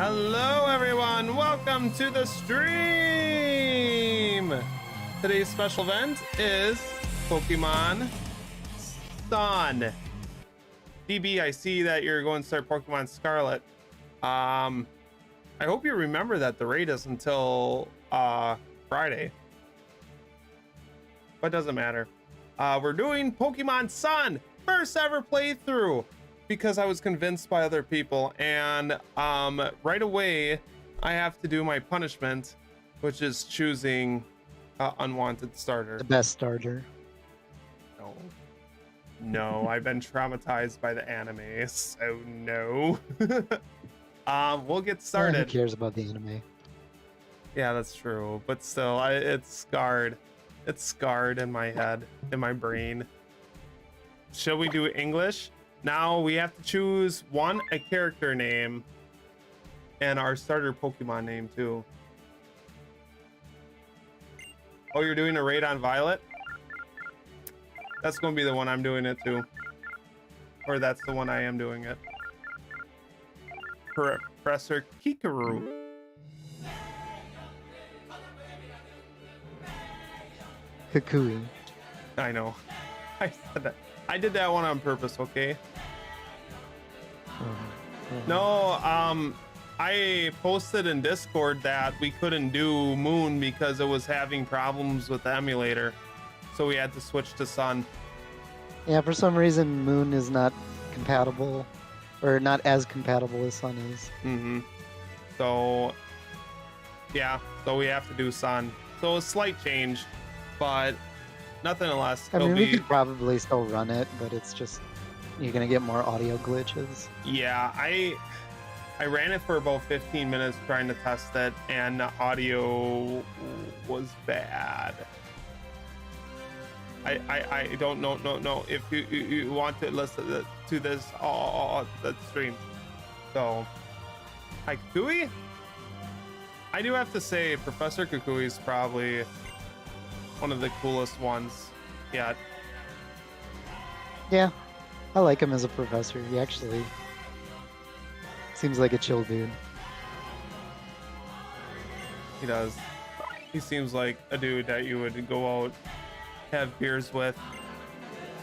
Hello everyone, welcome to the stream! Today's special event is Pokemon Sun. DB, I see that you're going to start Pokemon Scarlet. I hope you remember that the raid is until Friday. But it doesn't matter. We're doing Pokemon Sun, first ever playthrough, because I was convinced by other people, and right away I have to do my punishment, which is choosing unwanted starter. The best starter. No, I've been traumatized by the anime, so no. We'll get started. Who cares about the anime? Yeah, that's true, but still, it's scarred. It's scarred in my head, in my brain. Shall we do English? Now we have to choose a character name and our starter Pokemon name too. Oh, you're doing a raid on Violet? That's going to be the one I'm doing it to. Or that's the one I am doing it. Professor Kikaru. Kukui. I know. I said that. I did that one on purpose, okay? No, I posted in Discord that we couldn't do Moon because it was having problems with the emulator. So we had to switch to Sun. Yeah, for some reason Moon is not compatible, or not as compatible as Sun is. Mm-hmm. So, yeah, so we have to do Sun. So a slight change, but nothing less. I mean, we could probably still run it, but it's just, you're gonna get more audio glitches. Yeah, I ran it for about 15 minutes trying to test it, and the audio was bad. I don't know if you want to listen to this the stream. So, hi Kukui. I do have to say, Professor Kukui is probably one of the coolest ones yet. Yeah, I like him as a professor. He actually seems like a chill dude. He does. He seems like a dude that you would go out, have beers with,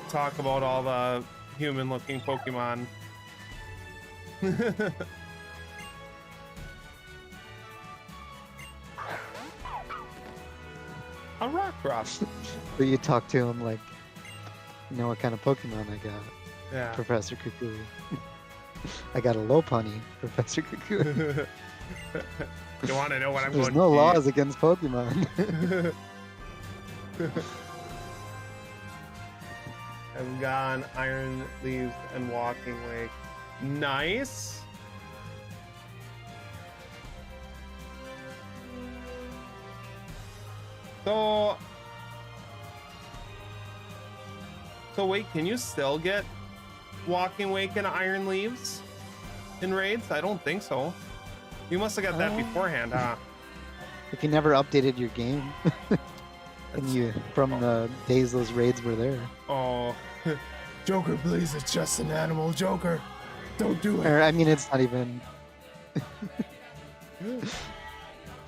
talk about all the human-looking Pokemon. A Rockruff. But you talk to him like, you know what kind of Pokemon I got? Yeah. Professor Kukui. I got a Lopunny, Professor Kukui. You want to know what I'm There's going no to laws against Pokemon. I've gone Iron Leaves and Walking Lake. Nice. So wait, can you still get Walking Wake and Iron Leaves in raids? I don't think so. You must have got that beforehand, huh? If you never updated your game, and you from the days those raids were there. Oh, Joker, please! It's just an animal, Joker. Don't do it. Or, I mean, it's not even.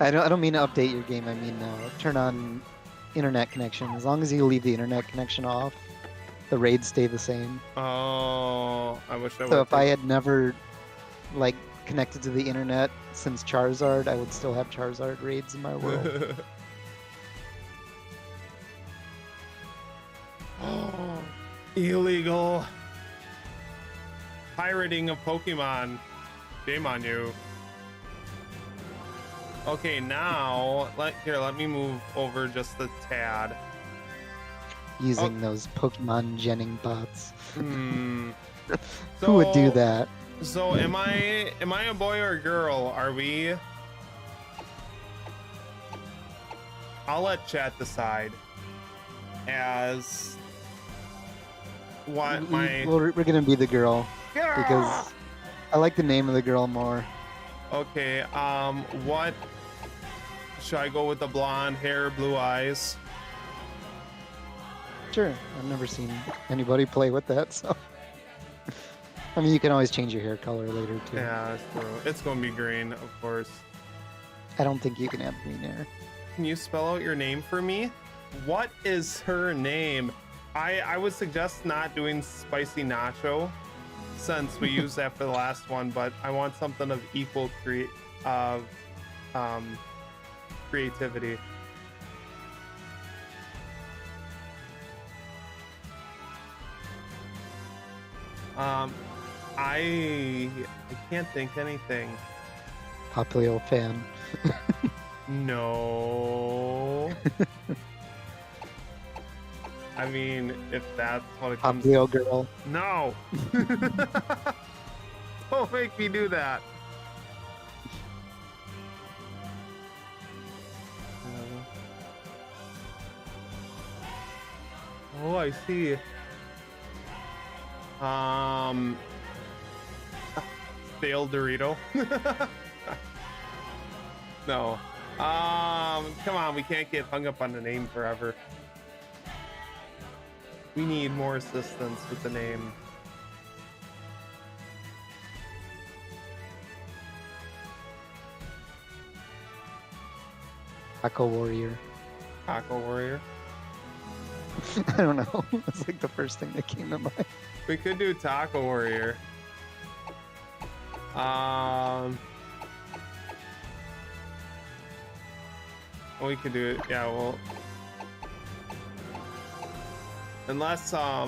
I don't mean to update your game. I mean turn on internet connection. As long as you leave the internet connection off, the raids stay the same. Oh, I wish I would. So if I had never like connected to the internet since Charizard, I would still have Charizard raids in my world. Oh, illegal pirating of Pokemon. Shame on you. Okay, now let me move over just a tad. Using those Pokemon genning bots. Hmm. Who would do that? So am I a boy or a girl? Are we? I'll let chat decide. As what my Well, we're gonna be the girl because I like the name of the girl more. Okay, what should I go with? The blonde hair, blue eyes? Sure, I've never seen anybody play with that, so I mean, you can always change your hair color later too. Yeah, that's true. It's gonna be green, of course. I don't think you can have green hair. Can you spell out your name for me? What is her name? I would suggest not doing spicy nacho since we used that for the last one, but I want something of equal creativity. I can't think anything. Popular fan. No. I mean, if that's what it comes Popio girl. No. Don't make me do that. Oh, I see. Failed Dorito. No. Come on, we can't get hung up on the name forever. We need more assistance with the name. Taco Warrior. Taco Warrior. I don't know. It's like the first thing that came to mind. We could do Taco Warrior. We could do it. Yeah, well, unless I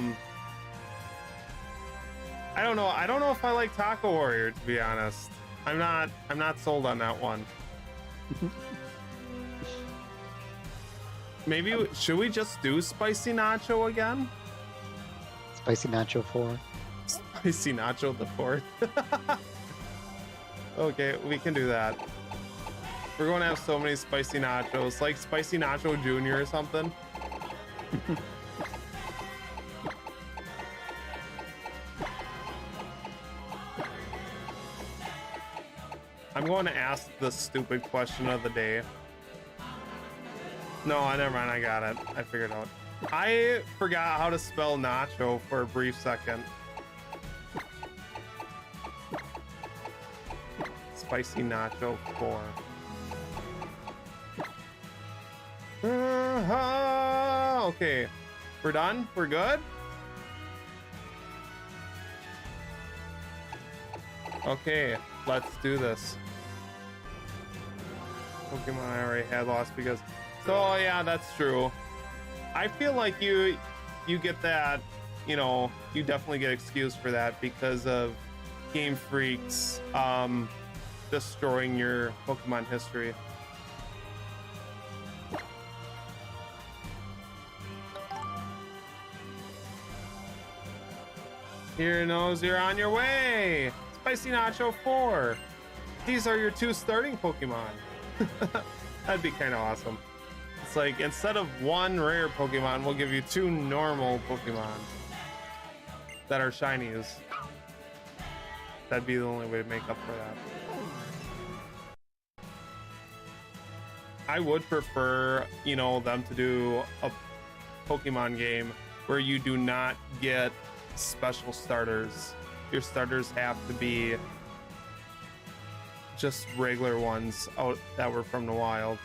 don't know. I don't know if I like Taco Warrior, to be honest. I'm not sold on that one. Maybe should we just do spicy nacho again? Spicy Nacho 4. Spicy nacho the fourth. Okay, we can do that. We're going to have so many spicy nachos, like Spicy Nacho Junior or something. I'm going to ask the stupid question of the day. No, never mind. I got it. I figured out. I forgot how to spell nacho for a brief second. Spicy Nacho 4. Okay, we're done. We're good. Okay, let's do this. Pokemon I already had lost because. So yeah, that's true. I feel like you get that. You know, you definitely get excused for that because of Game Freak's destroying your Pokemon history. Here knows you're on your way. Spicy Nacho 4. These are your 2 starting Pokemon. That'd be kind of awesome. It's like instead of 1 rare Pokemon, we'll give you 2 normal Pokemon that are shinies. That'd be the only way to make up for that. I would prefer, you know, them to do a Pokemon game where you do not get special starters. Your starters have to be just regular ones out that were from the wild.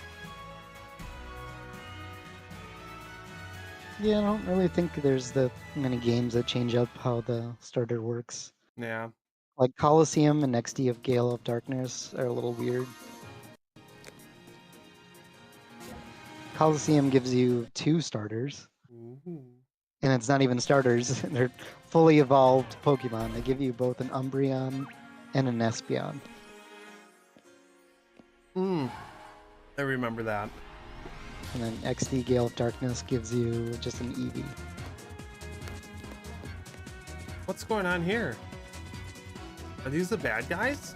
Yeah, I don't really think there's that many games that change up how the starter works. Yeah. Like Coliseum and XD of Gale of Darkness are a little weird. Coliseum gives you 2 starters. Ooh. And it's not even starters. They're fully evolved Pokemon. They give you both an Umbreon and an Espeon. I remember that. And then XD Gale of Darkness gives you just an Eevee. What's going on here? Are these the bad guys?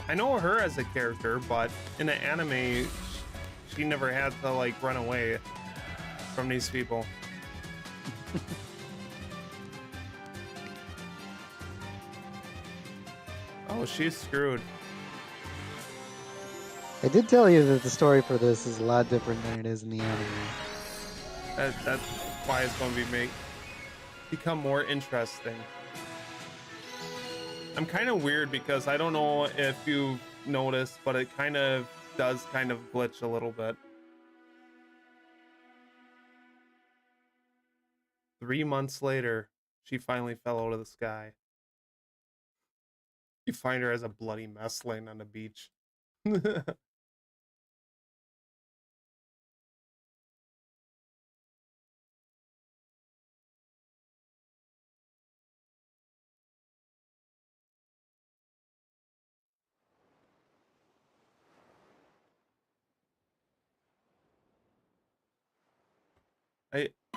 I know her as a character, but in the anime, she never had to like run away from these people. Oh, she's screwed. I did tell you that the story for this is a lot different than it is in the anime. That's why it's going to become more interesting. I'm kind of weird because I don't know if you've noticed, but it kind of does kind of glitch a little bit. 3 months later, she finally fell out of the sky. You find her as a bloody mess laying on the beach.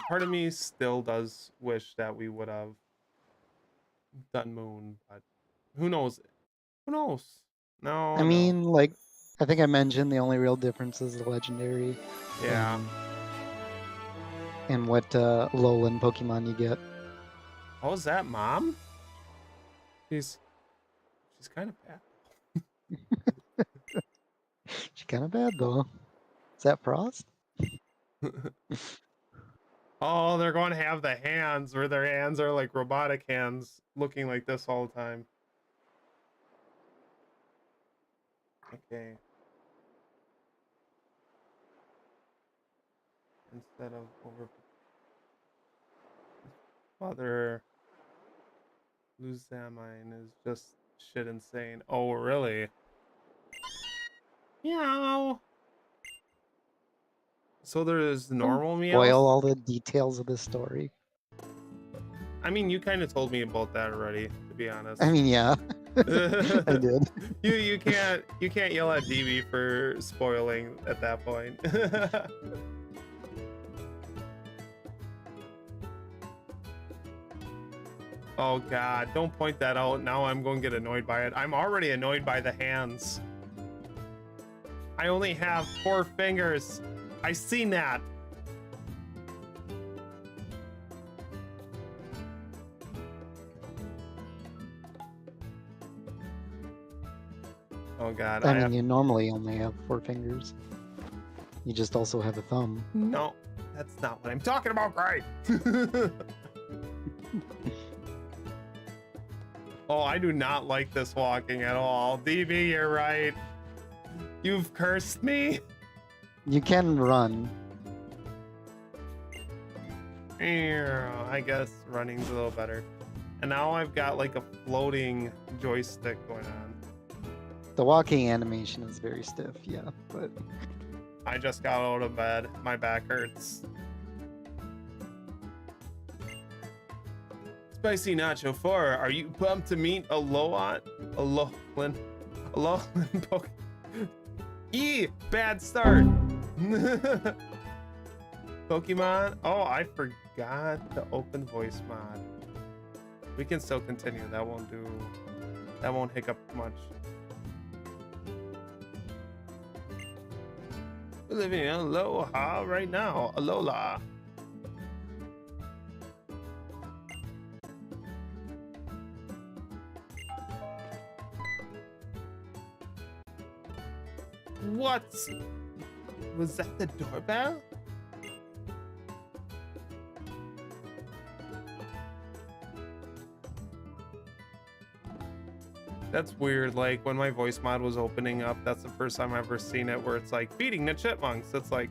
Part of me still does wish that we would have done Moon, but who knows? Who knows? No, I no. mean, like, I think I mentioned the only real difference is the legendary. Yeah. And what lowland Pokemon you get. Oh, is that Mom? She's kind of bad. She's kind of bad though. Is that Frost? Oh, they're going to have the hands where their hands are like robotic hands looking like this all the time. Okay. Instead of over Father Luzamine is just shit insane. Oh, really? Meow. So there's normal meows? Spoil all the details of the story. I mean, you kind of told me about that already, to be honest. I mean, yeah, I did. You can't yell at DB for spoiling at that point. Oh god, don't point that out. Now I'm going to get annoyed by it. I'm already annoyed by the hands. I only have 4 fingers. I seen that. Oh god. I mean, you normally only have 4 fingers. You just also have a thumb. No, that's not what I'm talking about, Gray. Oh, I do not like this walking at all. DB, you're right. You've cursed me. You can run. I guess running's a little better. And now I've got like a floating joystick going on. The walking animation is very stiff, yeah, but I just got out of bed. My back hurts. Spicy Nacho 4, are you pumped to meet a lowland Pokemon? Bad start. Pokemon. Oh, I forgot to open voice mod. We can still continue. That won't hiccup much. We're living in Aloha right now. Alola. What? Was that the doorbell? That's weird. Like when my voice mod was opening up, that's the first time I've ever seen it where it's like feeding the chipmunks. It's like,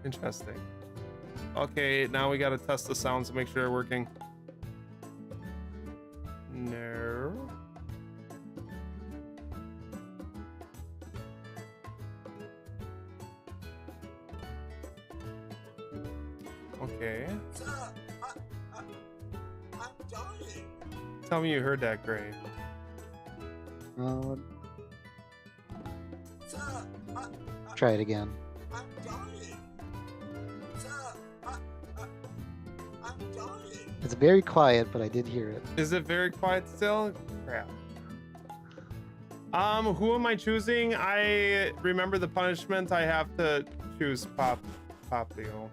interesting. Okay, now we got to test the sounds to make sure they're working. No. Okay. I'm dying. Tell me you heard that, Gray. Try it again. I'm dying. I'm dying. It's very quiet, but I did hear it. Is it very quiet still? Crap. Who am I choosing? I remember the punishment. I have to choose Papio.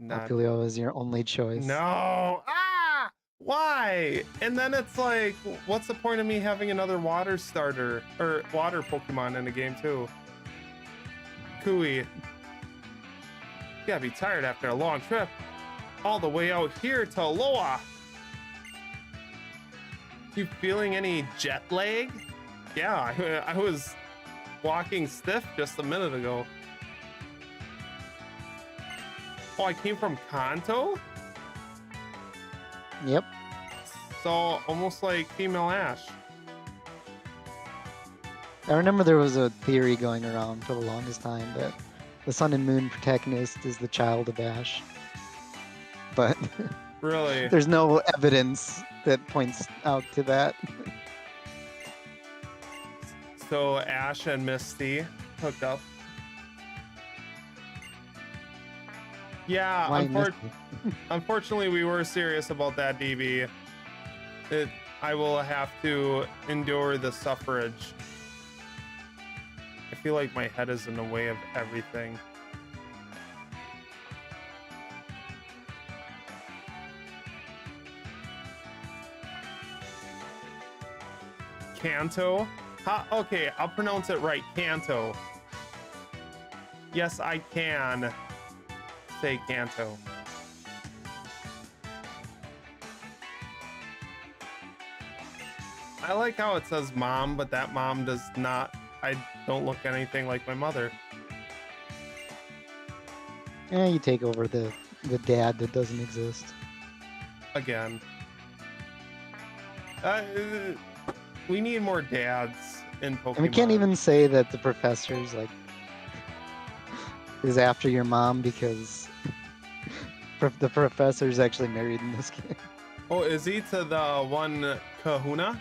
Papilio is your only choice. No. Ah! Why? And then it's like, what's the point of me having another water starter or water Pokemon in the game too? Kui. You gotta be tired after a long trip. all the way out here to Aloha. You feeling any jet lag? Yeah, I was walking stiff just a minute ago. Oh, I came from Kanto? Yep. So almost like female Ash. I remember there was a theory going around for the longest time that the Sun and Moon protagonist is the child of Ash. But Really? there's no evidence that points out to that. So Ash and Misty hooked up. Yeah, Why Misty? unfortunately, we were serious about that, DB. I will have to endure the suffrage. I feel like my head is in the way of everything. Kanto? Okay, I'll pronounce it right. Kanto. Yes, I can say Kanto. I like how it says mom, but that mom does not. I don't look anything like my mother. Yeah, you take over the dad that doesn't exist. Again. We need more dads in Pokemon. And we can't even say that the professor's like is after your mom because the professor's actually married in this game. Oh, is he to the one Kahuna?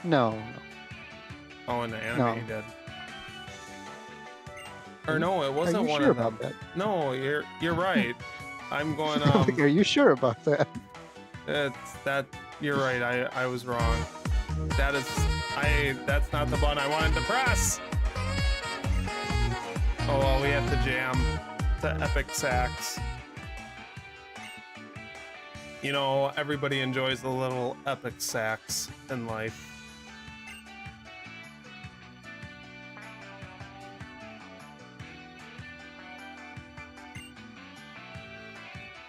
No. Oh, in the anime No. he did. Or no, it Are wasn't you one sure of them. about that? No, you're right. I'm going. Like, are you sure about that? It's that. You're right. I was wrong. That's not the button I wanted to press. Oh well, we have to jam to epic sax. You know, everybody enjoys the little epic sax in life.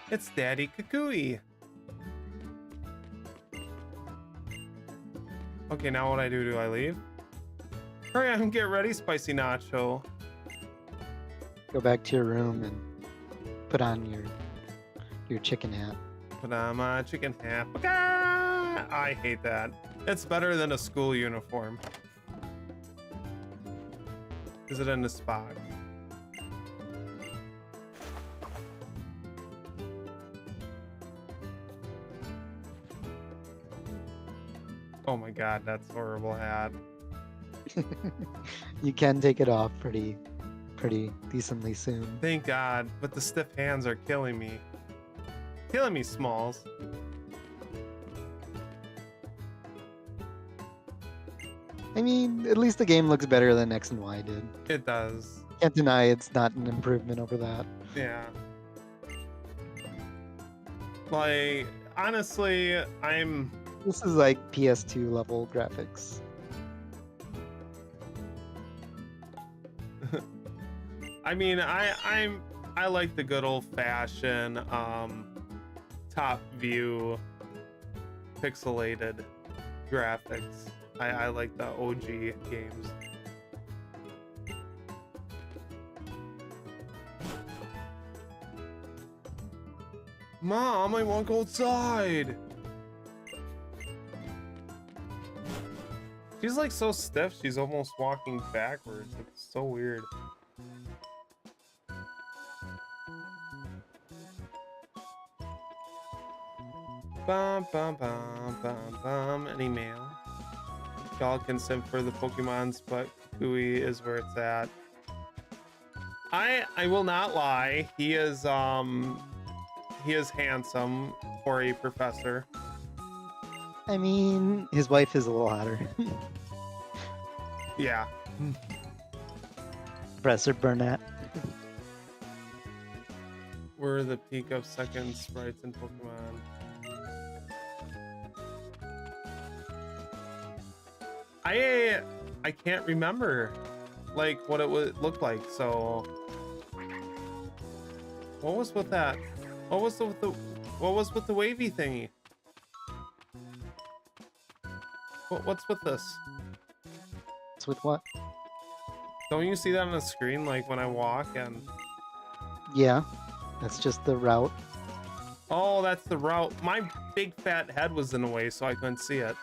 It's Daddy Kukui. Okay, now what do I leave? Hurry up and get ready, Spicy Nacho. Go back to your room and put on your chicken hat. Put on my chicken hat. I hate that. It's better than a school uniform. Is it in the spot? Oh my god, that's a horrible hat. You can take it off pretty decently soon. Thank God, but the stiff hands are killing me. Killing me, Smalls. I mean, at least the game looks better than X and Y did. It does. Can't deny it's not an improvement over that. Yeah. Like, honestly, This is like PS2 level graphics. I mean, I like the good old fashioned top view pixelated graphics. I like the OG games. Mom, I want to go outside. She's like so stiff, she's almost walking backwards. It's so weird. Bum bum bum bum bum. An email. Y'all can send for the Pokemons, but Kukui is where it's at. I will not lie. He is handsome for a professor. I mean, his wife is a little hotter. Yeah. Professor Burnett. We're the peak of second sprites in Pokemon. I can't remember like what it would look like. So what was with that What was what was with the wavy thingy? What's with this? It's with what? Don't you see that on the screen like when I walk and Yeah, that's just the route. oh, that's the route. My big fat head was in the way, so I couldn't see it.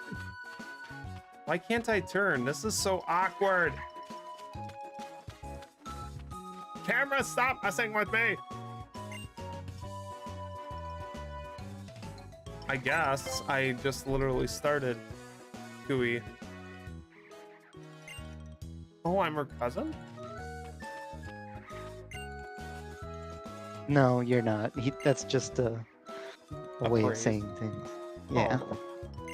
Why can't I turn? This is so awkward. Camera, stop messing with me. I guess I just literally started. Gooey. Oh, I'm her cousin? No, you're not. That's just a way of phrase. saying things. Yeah. Oh.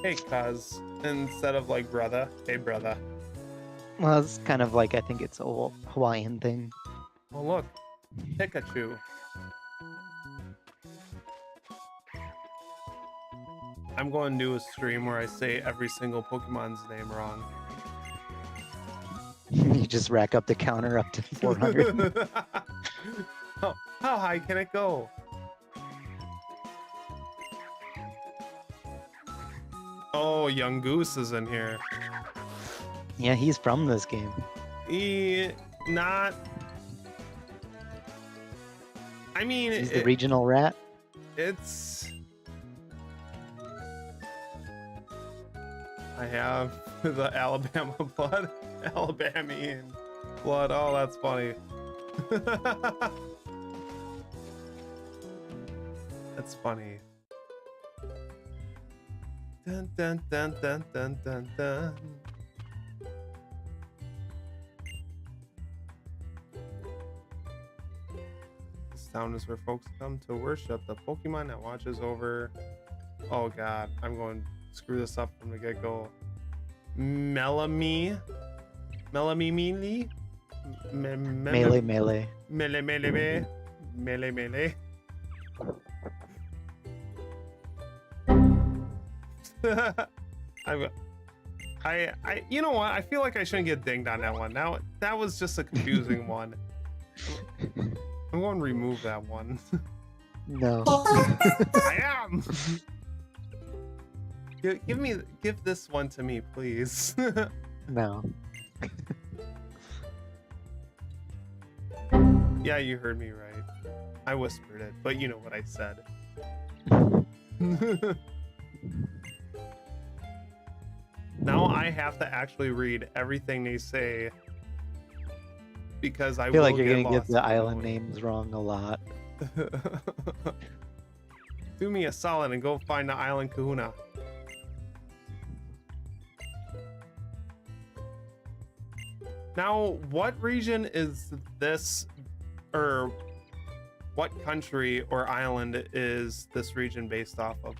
Hey, cuz. Instead of like brother. Hey, brother. Well, it's kind of like, I think it's a Hawaiian thing. Oh, look. Pikachu. I'm going to do a stream where I say every single Pokemon's name wrong. You just rack up the counter up to 400. How high can it go? Oh, Young Goose is in here. Yeah, he's from this game. Not. I mean, He's the regional rat. It's. I have the Alabama blood. Alabamian blood. Oh, that's funny. That's funny. Dun dun dun dun dun dun dun. This town is where folks come to worship the Pokemon that watches over. Oh god, I'm going to screw this up from the get-go. Melee. Melee, melee. Melee. I you know what? I feel like I shouldn't get dinged on that one. Now that was just a confusing one. I'm going to remove that one. No. I am. Give this one to me, please. No. Yeah, you heard me right. I whispered it, but you know what I said. Now I have to actually read everything they say because I feel like you're get gonna get lost the in island knowing. names wrong a lot. Do me a solid and go find the island Kahuna. Now, what region is this, or what country or island is this region based off of?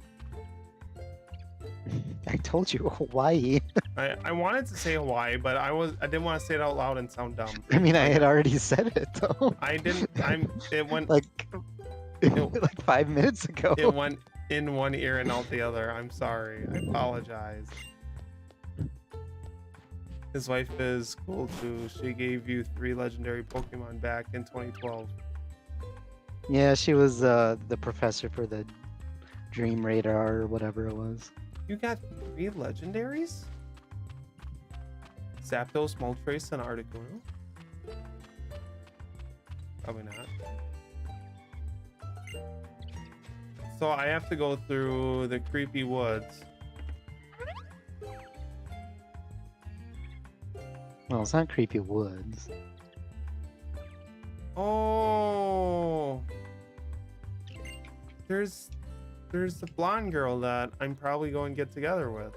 I told you, Hawaii. I wanted to say Hawaii, but I didn't want to say it out loud and sound dumb. I mean, I had already said it though. I didn't. It went like 5 minutes ago. It went in one ear and out the other. I'm sorry. I apologize. His wife is cool too. She gave you 3 legendary Pokemon back in 2012. Yeah, she was the professor for the Dream Radar or whatever it was. You got 3 legendaries? Zapdos, Moltres, and Articuno? Probably not. So I have to go through the creepy woods. Well, it's not Creepy Woods. Oh, there's the blonde girl that I'm probably going to get together with.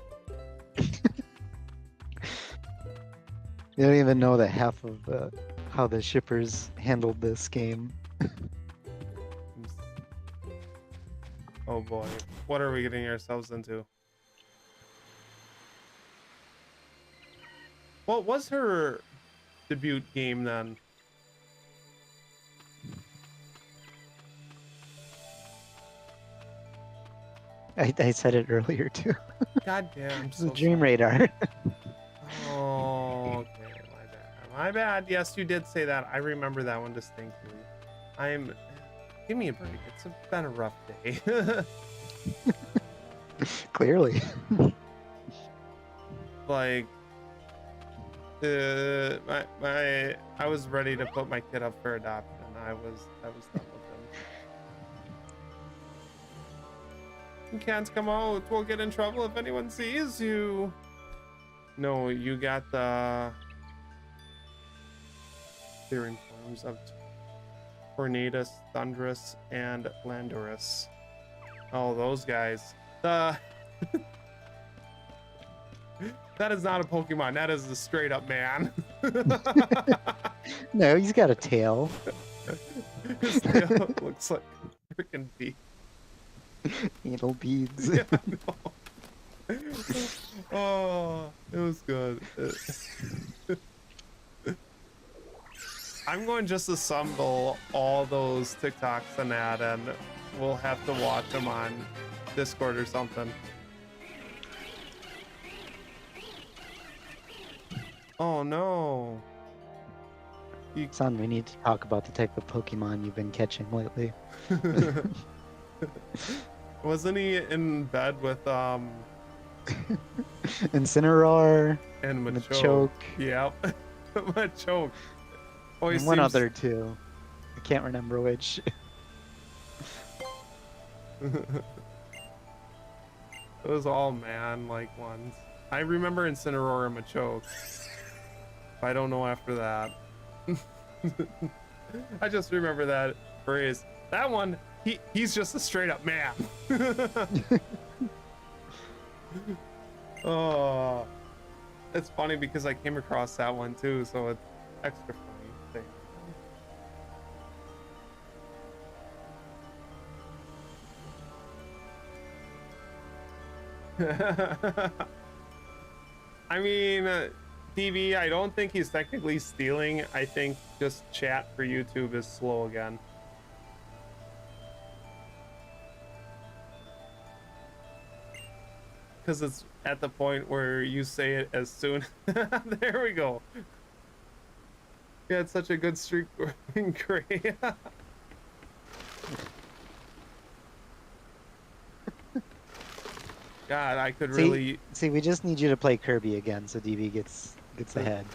You don't even know that half of how the shippers handled this game. Oh boy, what are we getting ourselves into? What was her debut game then? I said it earlier too. God damn, I'm It's so the Dream sorry. Radar. Oh, okay, my bad. My bad. Yes, you did say that. I remember that one distinctly. Give me a break. It's been a rough day. Clearly. Like, I was ready to put my kid up for adoption. I was done with him. You can't come out. We'll get in trouble if anyone sees you. No, you got the clearing forms of Tornadus, Thunderous, and Landorus. Oh, those guys. That is not a Pokemon. That is a straight up man. No, he's got a tail. His tail looks like a freaking bee. Anal beads. Yeah, no. Oh, it was good. I'm going to just assemble all those TikToks and that, and we'll have to watch them on Discord or something. Oh no. Son, we need to talk about the type of Pokemon you've been catching lately. Wasn't he in bed with Incineroar, and Machoke, Yep. Machoke. Oh, he and one seems- other too. I can't remember which. It was all man-like ones. I remember Incineroar and Machoke. I don't know after that. I just remember that phrase. That one, he's just a straight-up man. Oh, it's funny because I came across that one too, so it's extra funny. I mean, TV, I don't think he's technically stealing. I think just chat for YouTube is slow again. Because it's at the point where you say it as soon. There we go. You had such a good streak in Gray. God, I could really. See, we just need you to play Kirby again, so DB gets ahead.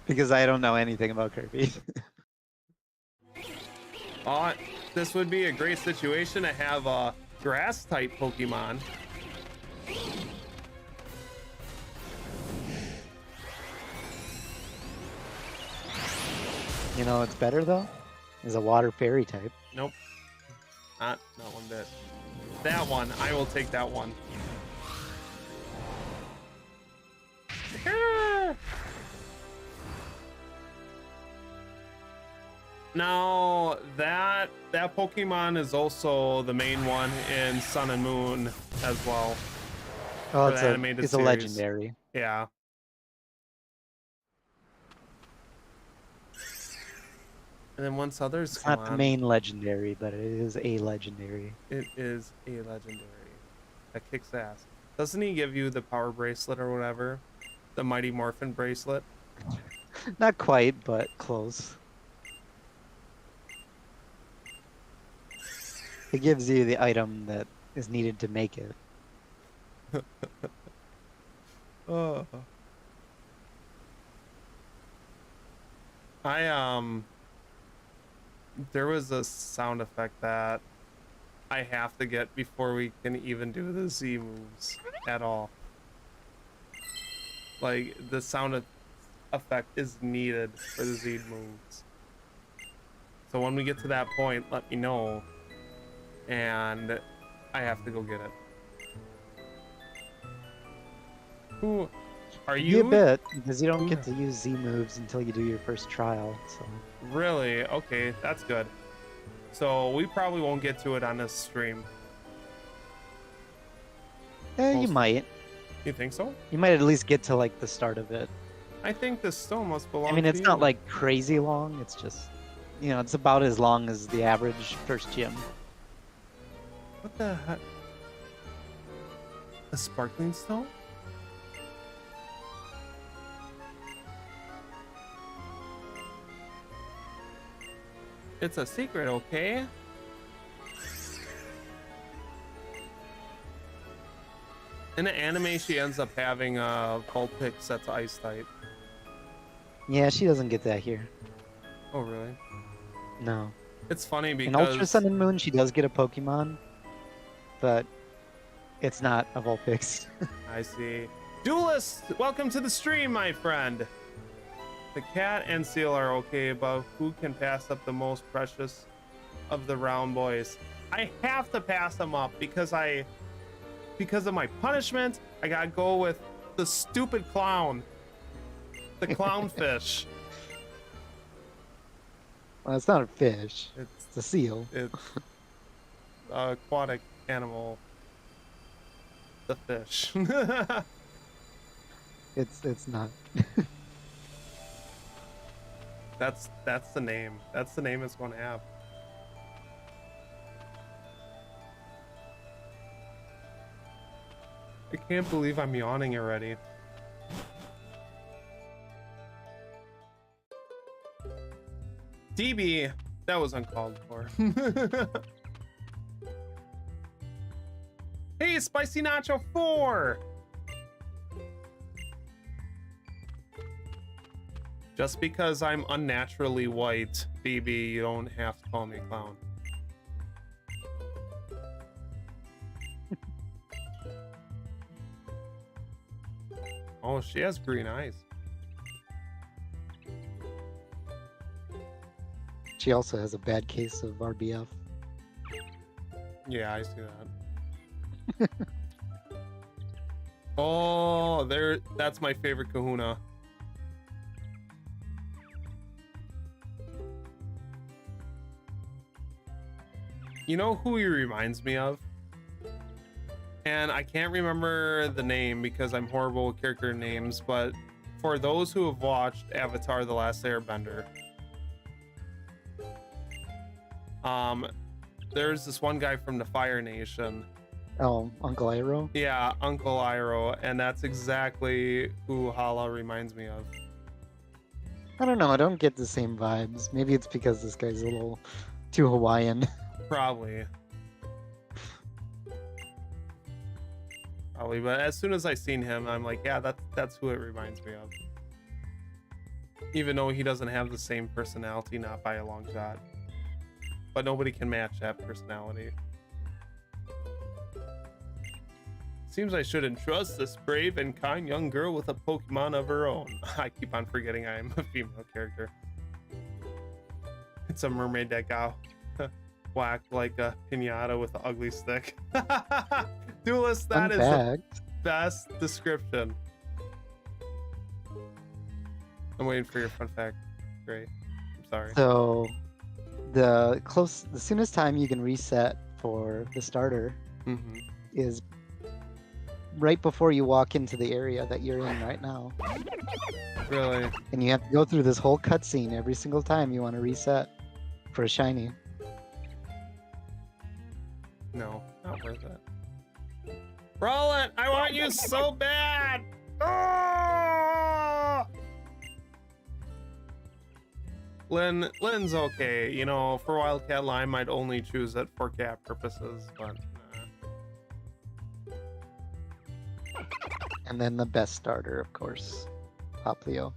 Because I don't know anything about Kirby. This would be a great situation to have a grass type Pokemon. You know what's better though? Is a water fairy type. Nope. Not one bit. That one, I will take that one. Now that Pokemon is also the main one in Sun and Moon as well. Oh, For the animated it's a series. legendary. Yeah. And then once others It's come not the on, main legendary, but it is a legendary. it is a legendary. That kicks ass. Doesn't he give you the power bracelet or whatever? The Mighty Morphin bracelet? Not quite, but close. It gives you the item that is needed to make it. Oh. There was a sound effect that I have to get before we can even do the Z moves at all. Like, the sound effect is needed for the Z moves. So when we get to that point, let me know. And I have to go get it. Who are Be a you? bit, because you don't get to use Z moves until you do your first trial, so... Really? Okay, that's good. So we probably won't get to it on this stream. You Most- might. You think so? You might at least get to, like, the start of it. I think this still must belong I mean, to it's you. not, like, crazy long, it's just... You know, it's about as long as the average first gym. What the heck? A sparkling stone? It's a secret, okay? In the anime, she ends up having a Vulpix that's ice type. Yeah, she doesn't get that here. Oh, really? No. It's funny In Ultra because Sun and Moon, she does get a Pokemon, but it's not a Vulpix. I see. Duelist, welcome to the stream, my friend. The cat and seal are okay, but who can pass up the most precious of the round boys? I have to pass them up because of my punishment. I gotta go with the stupid clown, the clownfish. Well, it's not a fish. It's It's a seal. it's aquatic animal. The fish. It's not. That's the name. That's the name it's going to have. I can't believe I'm yawning already. DB, that was uncalled for. Hey, Spicy Nacho 4! Just because I'm unnaturally white, DB, you don't have to call me clown. Oh, she has green eyes. She also has a bad case of RBF. Yeah, I see that. Oh, that's my favorite kahuna. You know who he reminds me of? And I can't remember the name because I'm horrible with character names, but for those who have watched Avatar: The Last Airbender, there's this one guy from the Fire Nation. Oh, Uncle Iroh? Yeah, Uncle Iroh, and that's exactly who Hala reminds me of. I don't know. I don't get the same vibes. Maybe it's because this guy's a little too Hawaiian. Probably, but as soon as I seen him, I'm like, yeah, that's who it reminds me of. Even though he doesn't have the same personality, not by a long shot. But nobody can match that personality. Seems I shouldn't trust this brave and kind young girl with a Pokemon of her own. I keep on forgetting I am a female character. It's a mermaid that got whacked like a pinata with an ugly stick. Duelist, that is the best description. I'm waiting for your fun fact. Great. I'm sorry. So the soonest time you can reset for the starter is right before you walk into the area that you're in right now. Really? And you have to go through this whole cutscene every single time you want to reset for a shiny. No, not worth it. Roll it! I want you so bad! Oh! Lynn's okay. You know, for Wildcat Lime, I'd only choose it for cat purposes, but And then the best starter, of course, Poplio.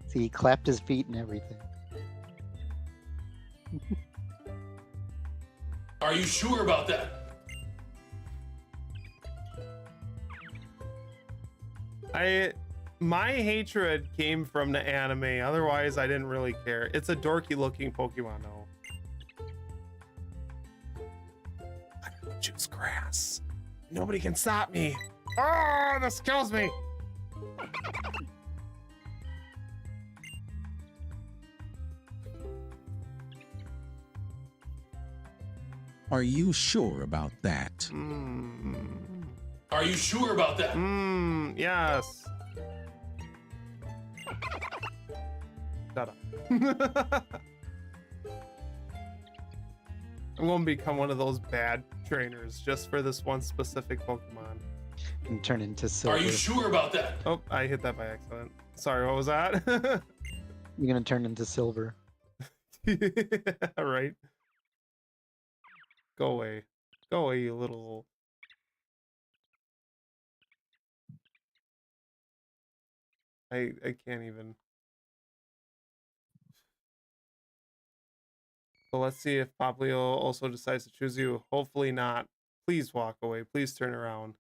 See, he clapped his feet and everything. Are you sure about that? My hatred came from the anime. Otherwise, I didn't really care. It's a dorky looking Pokemon, though. I'm gonna choose grass. Nobody can stop me. Oh, this kills me. Are you sure about that? Are you sure about that? Yes. Shut up. I'm gonna become one of those bad trainers just for this one specific Pokemon. And turn into silver. Are you sure about that? Oh, I hit that by accident. Sorry, what was that? You're gonna turn into silver. Right. Go away. Go away, you little. I can't even. So let's see if Poplio also decides to choose you. Hopefully not. Please walk away. Please turn around.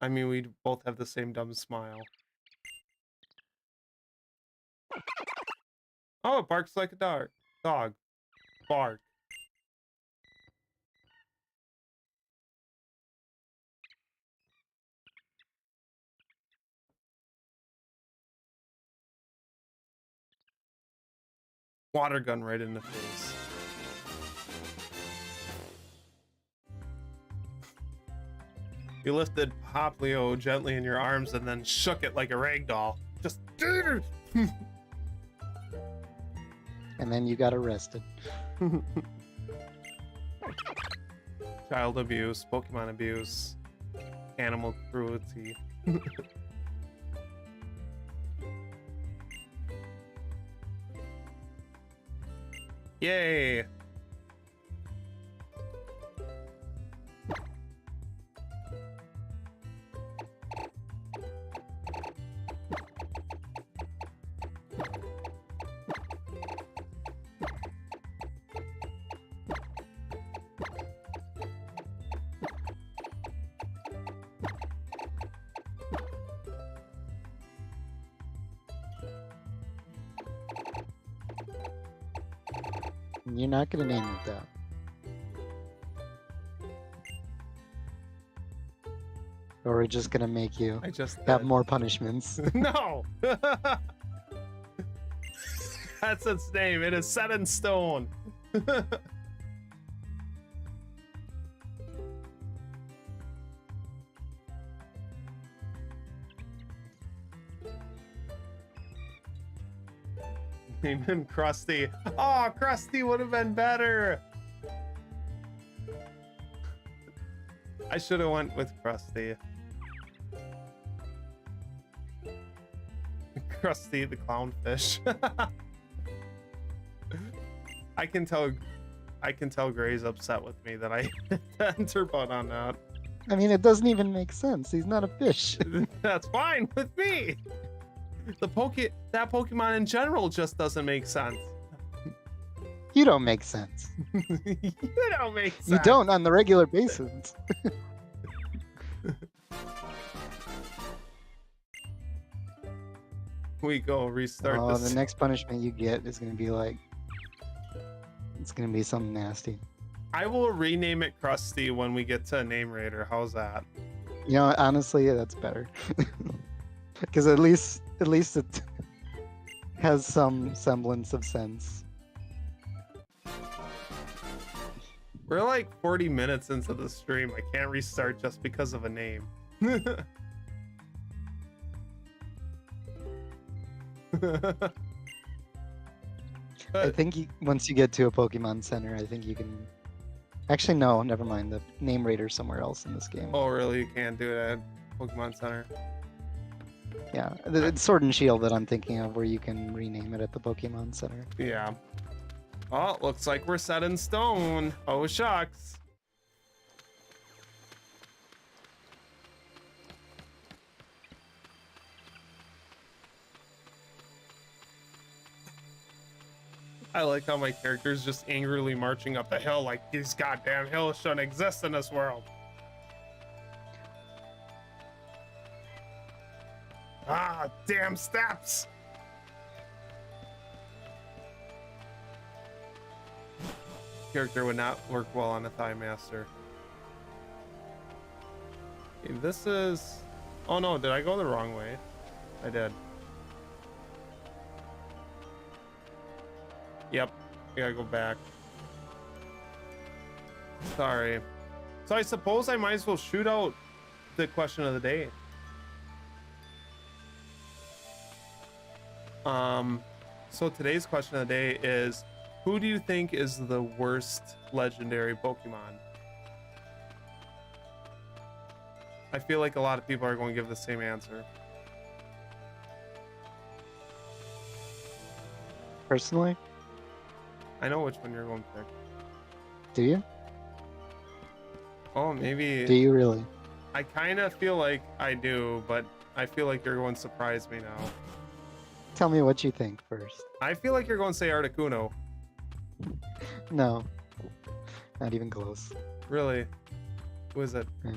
I mean, we both have the same dumb smile. Oh, it barks like a dog. Dog. Bark. Water gun right in the face. You lifted Poplio gently in your arms and then shook it like a rag doll. Just. And then you got arrested. Child abuse, Pokemon abuse, animal cruelty. Yay! You're not gonna name it that. Or we're just gonna make you I just have did. more punishments. No! That's its name. It is set in stone. Name him Krusty. Oh, Krusty would have been better. I should have went with Krusty. Krusty the clownfish. I can tell Gray's upset with me that I hit the enter button on that. I mean, it doesn't even make sense. He's not a fish. That's fine with me. That Pokemon in general just doesn't make sense. You don't make sense. You don't make sense. You don't on the regular basis. We go restart Oh, this. the next punishment you get is gonna be like, it's gonna be something nasty. I will rename it Krusty when we get to Name Raider. How's that? You know, honestly, that's better. Because at least it has some semblance of sense. We're like 40 minutes into the stream. I can't restart just because of a name. I think once you get to a Pokemon Center, I think you can. Actually, no, never mind. The name raider's somewhere else in this game. Oh, really? You can't do it at Pokemon Center? Yeah, it's Sword and Shield that I'm thinking of, where you can rename it at the Pokemon Center. Yeah. Oh, looks like we're set in stone. Oh, shucks. I like how my character's just angrily marching up the hill like these goddamn hills shouldn't exist in this world. Ah, damn steps. Character would not work well on a Thigh Master. Okay, this is... Oh no, did I go the wrong way? I did. Yep, I gotta go back. Sorry. So I suppose I might as well shoot out the question of the day. So today's question of the day is, who do you think is the worst legendary Pokemon? I feel like a lot of people are going to give the same answer. personally. I know which one you're going to pick. Do you? Oh, maybe. Do you really? I kind of feel like I do, but I feel like you're going to surprise me now. Tell me what you think first. I feel like you're going to say Articuno. No, not even close. Really? Who is it? Yeah.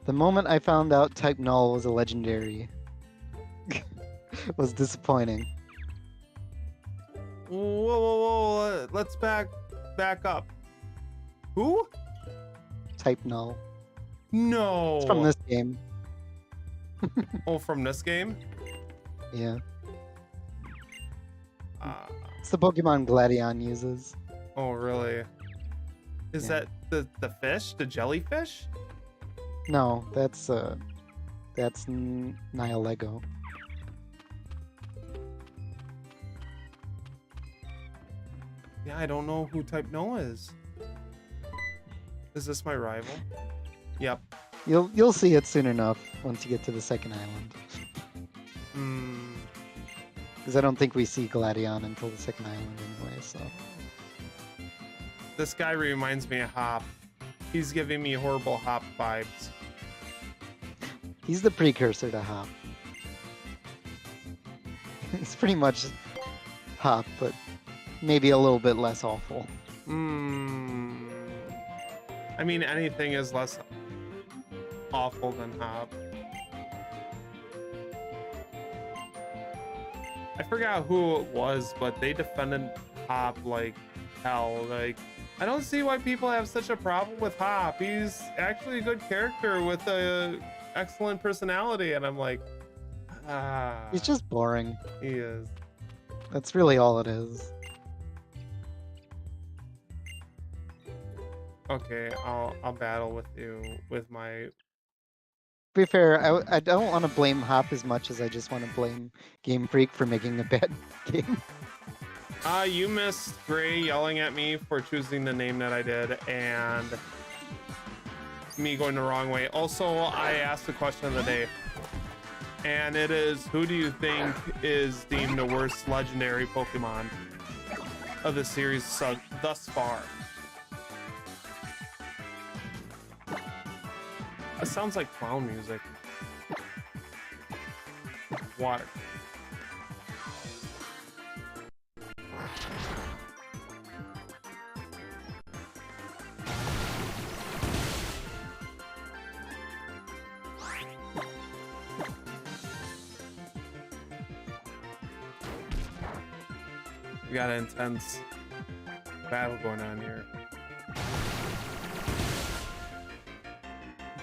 The moment I found out Type Null was a legendary was disappointing. Whoa, whoa, whoa! Let's back up. Who? Type Null. No. It's from this game. Oh, from this game? Yeah. Uh, It's the Pokemon Gladion uses. oh, really? Is Yeah. that the fish? The jellyfish? No, that's Nihilego. Yeah, I don't know who Type Noah is. Is this my rival? Yep. You'll see it soon enough once you get to the second island. Hmm. Because I don't think we see Gladion until the second island anyway, so. This guy reminds me of Hop. He's giving me horrible Hop vibes. He's the precursor to Hop. He's pretty much Hop, but maybe a little bit less awful. Hmm. I mean, anything is less awful than Hop. I forgot who it was, but they defended Hop like hell. Like, I don't see why people have such a problem with Hop. He's actually a good character with a excellent personality, and I'm like, He's just boring. he is. That's really all it is. Okay, I'll battle with you with my. To be fair, I don't want to blame Hop as much as I just want to blame Game Freak for making a bad game. You missed Gray yelling at me for choosing the name that I did, and me going the wrong way. Also, I asked the question of the day, and it is, who do you think is deemed the worst legendary Pokemon of the series thus far? That sounds like clown music. Water. We got an intense battle going on here.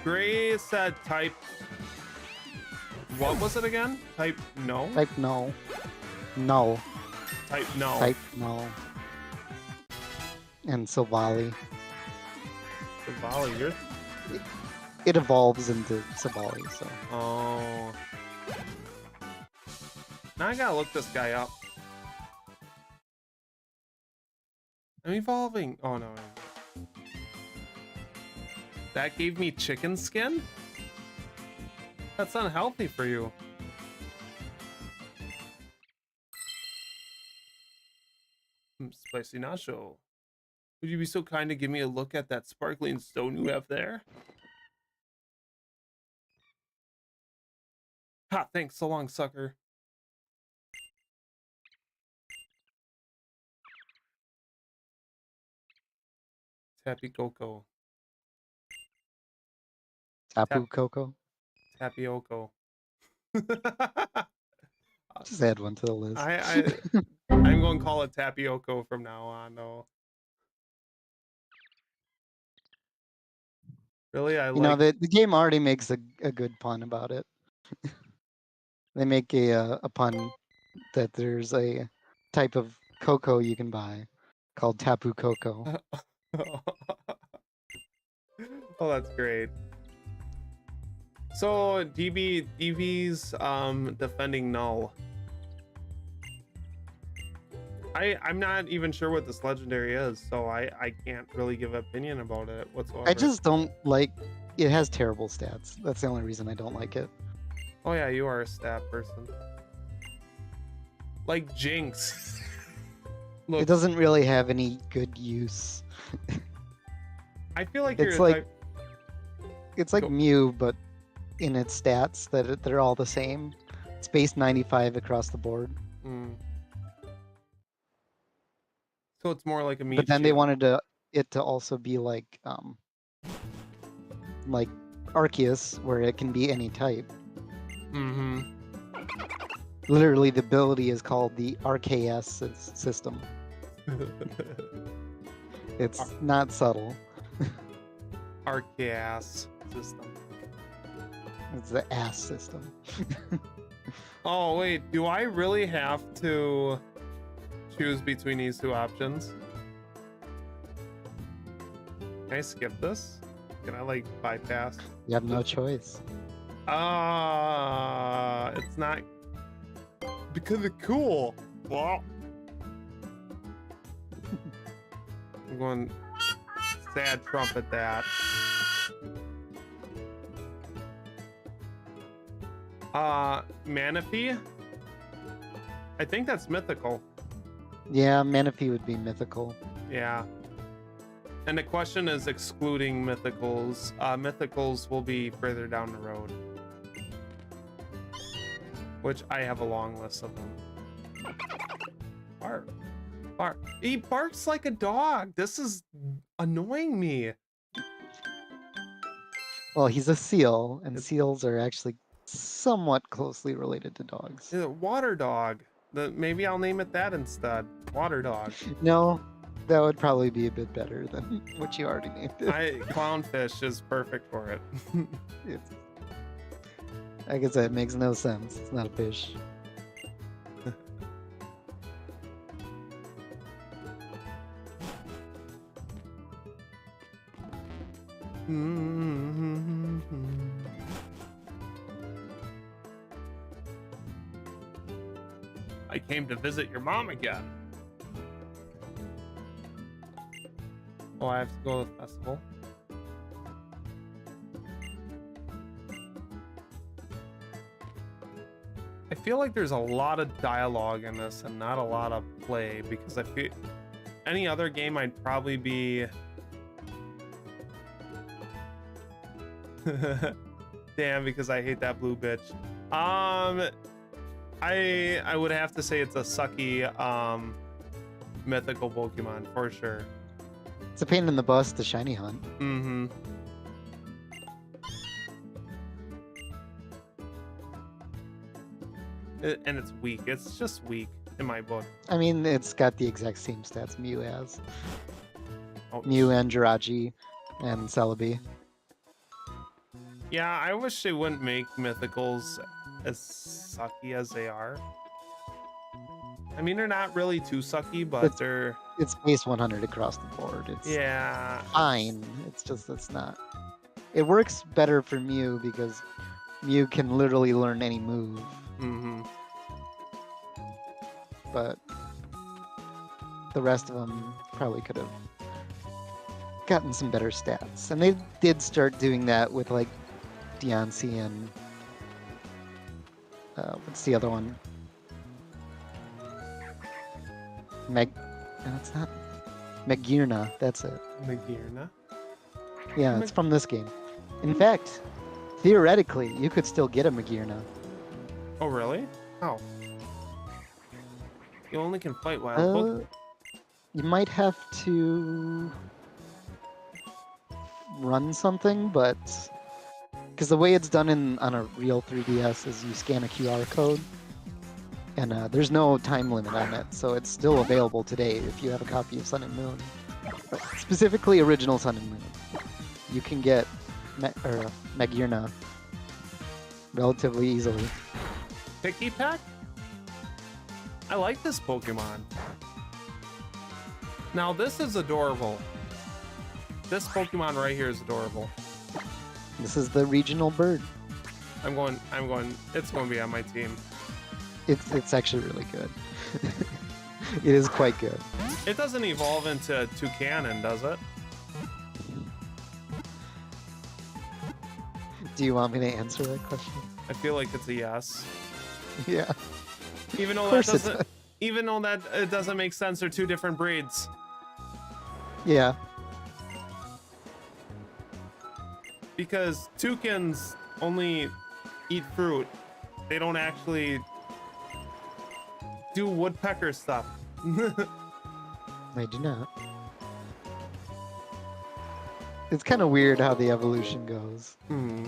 Gray said type. What was it again? Type no? Type Null. Null. Type no. Type Null. And Silvally. The volley, you're. It evolves into Silvally, so. Oh. Now I gotta look this guy up. I'm evolving. Oh no. That gave me chicken skin? That's unhealthy for you. Spicy nacho. Would you be so kind to give me a look at that sparkling stone you have there? Ha, thanks so long, sucker. Tappy Coco. Tapu Koko. Tapioco. Just add one to the list. I'm going to call it Tapioco from now on, though. Really, I You know, like. the game already makes a good pun about it. They make a pun that there's a type of cocoa you can buy called Tapu Koko. Oh, that's great. So DB's defending Null. I'm not even sure what this legendary is, so I can't really give an opinion about it whatsoever. I just don't like it. Has terrible stats. That's the only reason I don't like it. Oh yeah, you are a stat person. Like Jinx. Look, It doesn't really have any good use. I feel like It's you're like type... it's like Go- Mew, but in its stats they're all the same. It's base 95 across the board. Mm. So it's more like a Mewtwo. But then they wanted it to also be like Arceus, where it can be any type. Mm-hmm. Literally, the ability is called the RKS system. It's not subtle. Arceus system. It's the ass system. Oh wait, do I really have to choose between these two options? Can I skip this? Can I like bypass? You have no choice. It's not because it's cool. Well, I'm going sad trumpet that. Manaphy? I think that's mythical. Yeah, Manaphy would be mythical. Yeah. And the question is excluding mythicals. Mythicals will be further down the road. Which I have a long list of them. Bark. Bark. He barks like a dog. This is annoying me. Well, he's a seal, and seals are actually somewhat closely related to dogs. Water dog. Maybe I'll name it that instead. Water dog. No, that would probably be a bit better than what you already named it. Clownfish is perfect for it. It's, like I said, it makes no sense. It's not a fish. I came to visit your mom again. Oh, I have to go to the festival. I feel like there's a lot of dialogue in this and not a lot of play, because I feel any other game I'd probably be damn, because I hate that blue bitch. I would have to say it's a sucky mythical Pokemon for sure. It's a pain in the bus to shiny hunt. Mm-hmm. And it's weak. It's just weak in my book. I mean, it's got the exact same stats Mew has. Oh, Mew and Jirachi and Celebi. yeah, I wish they wouldn't make mythicals as sucky as they are. I mean, they're not really too sucky, but they're... It's base 100 across the board. It's yeah, fine. It's just, it's not... It works better for Mew because Mew can literally learn any move. Mm-hmm. But the rest of them probably could have gotten some better stats. And they did start doing that with like Deontay and what's the other one? No, it's not Magirna. That's it. Magirna? Yeah, it's from this game. In fact, theoretically, you could still get a Magirna. Oh, really? How? You only can fight wild. You might have to run something, but because the way it's done on a real 3DS is you scan a QR code, and there's no time limit on it, so it's still available today if you have a copy of Sun and Moon. Specifically, original Sun and Moon. You can get Magirna relatively easily. Picky Pack? I like this Pokemon. Now this is adorable. This Pokemon right here is adorable. This is the regional bird. I'm going, it's going to be on my team. It's actually really good. It is quite good. It doesn't evolve into Toucanon, does it? Do you want me to answer that question? I feel like it's a yes. Yeah. Even though Of that course it doesn't, Even though that it doesn't make sense, they're two different breeds. Yeah. Because toucans only eat fruit. They don't actually do woodpecker stuff. I do not. It's kind of weird how the evolution goes. Hmm.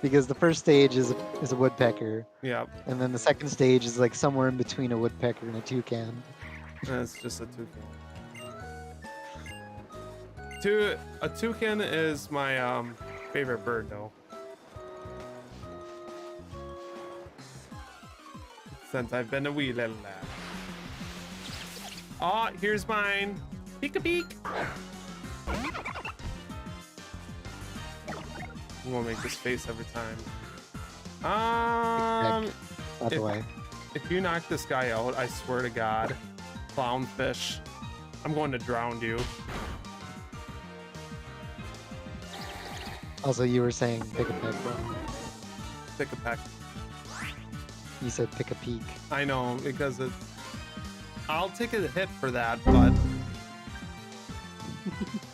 Because the first stage is a woodpecker, Yeah, and then the second stage is like somewhere in between a woodpecker and a toucan. it's just a toucan. A toucan is my favorite bird, though. Since I've been a wee little lad. Oh, here's mine. Peek a peek. I'm gonna make this face every time. By the if- way. If you knock this guy out, I swear to God, clownfish, I'm going to drown you. Also, you were saying pick a peck, bro. Pick a peck. You said pick a peek. I know, because I'll take a hit for that, but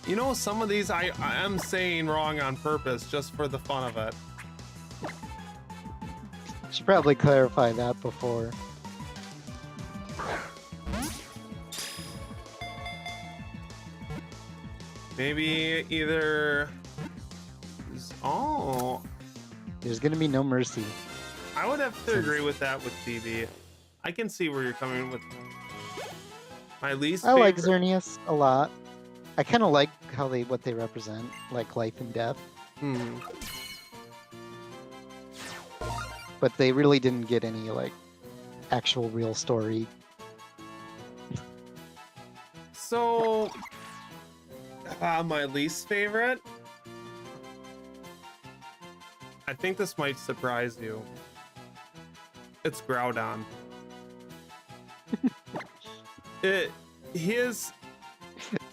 you know, some of these I am saying wrong on purpose just for the fun of it. Should probably clarify that before. Maybe either. Oh, There's gonna be no mercy. I would have to agree with that with DB. I can see where you're coming with. My least I like favorite- Xerneas a lot. I kind of like how what they represent, like life and death. Hmm. But they really didn't get any like actual real story. So, my least favorite. I think this might surprise you. It's Groudon. His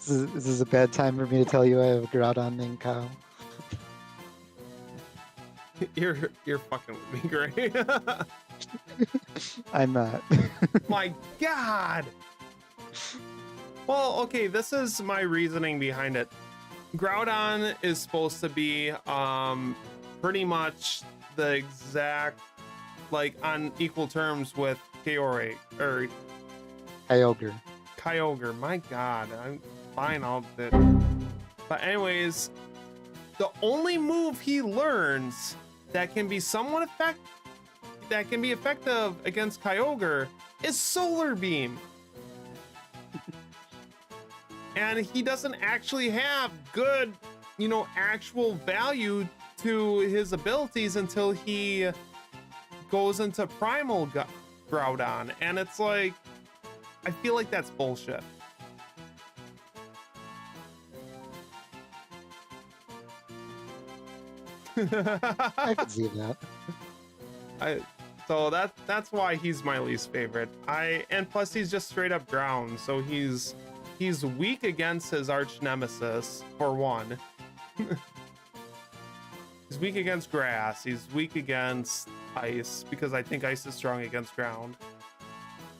This is a bad time for me to tell you I have a Groudon named Kyle. you're fucking with me, Gray. I'm not. My God. Well, okay, this is my reasoning behind it. Groudon is supposed to be pretty much the exact, like, on equal terms with Kyogre or Kyogre. Kyogre. My God, I'm fine all of it. But anyways, the only move he learns that can be somewhat effective against Kyogre is Solar Beam. And he doesn't actually have good, you know, actual value to his abilities until he goes into Primal Groudon. And it's like, I feel like that's bullshit. I could see that. So that's why he's my least favorite. And plus he's just straight up ground, so he's weak against his arch nemesis for one. He's weak against grass. He's weak against ice because I think ice is strong against ground.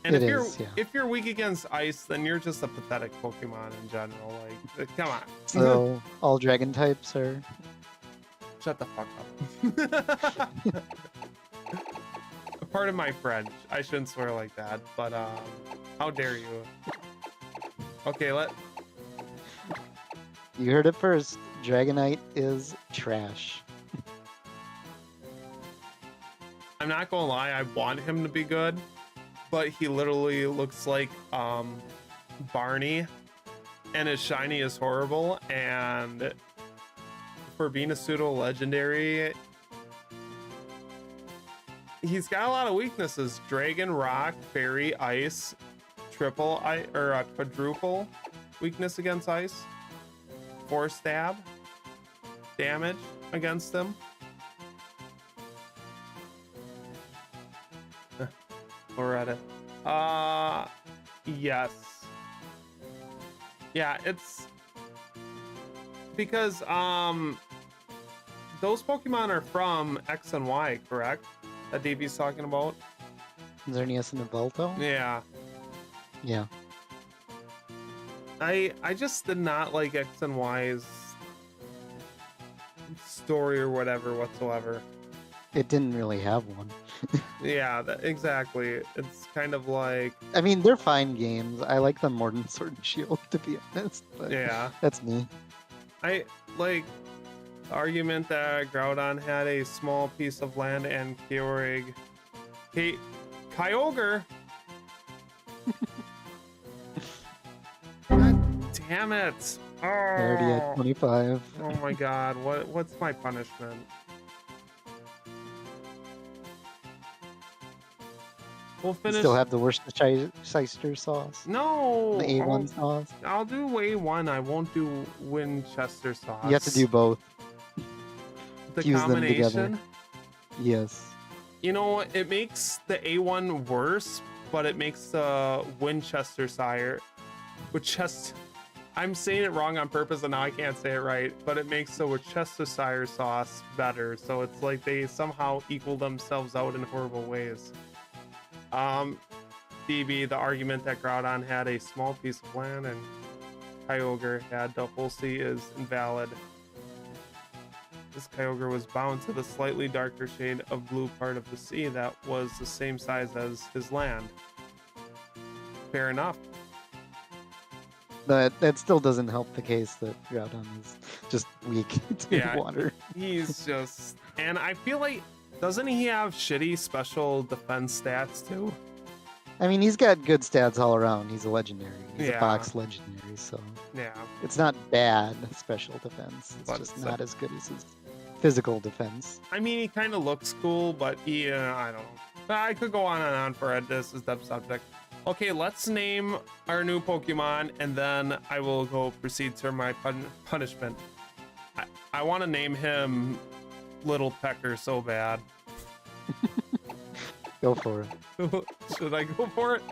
And if you're weak against ice, then you're just a pathetic Pokemon in general. Like, come on. So all dragon types are. Shut the fuck up. Pardon my French. I shouldn't swear like that, but how dare you? Okay, You heard it first. Dragonite is trash. I'm not gonna lie, I want him to be good, but he literally looks like Barney, and his shiny is horrible, and for being a pseudo legendary, he's got a lot of weaknesses. Dragon, rock, fairy, ice, triple ice, or quadruple weakness against ice, 4 stab damage against them. We're at it. Yes. Yeah, it's because those Pokemon are from X and Y, correct? That Davey's talking about. Is there any S in the Volto? Yeah. Yeah. I just did not like X and Y's story or whatever whatsoever. It didn't really have one. Yeah, exactly. It's kind of like, I mean, they're fine games. I like them more than Sword and Shield, to be honest. But yeah. that's me. I like the argument that Groudon had a small piece of land and Kyogre. God damn it. I already had Oh, 25. oh my god, what's my punishment? We'll You finish. still have the Worcestershire sauce. No, The A1 sauce. I'll do A1. I won't do Winchester sauce. You have to do both. the fuse them together. combination. Yes. You know, it makes the A1 worse, but it makes the Winchester. I'm saying it wrong on purpose, and now I can't say it right. But it makes the Worcestershire sauce better. So it's like they somehow equal themselves out in horrible ways. DB, the argument that Groudon had a small piece of land and Kyogre had the whole sea is invalid. This Kyogre was bound to the slightly darker shade of blue part of the sea that was the same size as his land. Fair enough. But that still doesn't help the case that Groudon is just weak to Yeah. water. He's just... And I feel like... Doesn't he have shitty special defense stats too? I mean, he's got good stats all around. He's a legendary. He's Yeah. a box legendary, so Yeah. it's not bad special defense. It's But just it's not as good as his physical defense. I mean, he kind of looks cool, but he... I don't know. I could go on and on for it. This is the subject. Okay, let's name our new Pokemon, and then I will go proceed to my punishment. I want to name him Little Pecker so bad. Go for it. Should I go for it?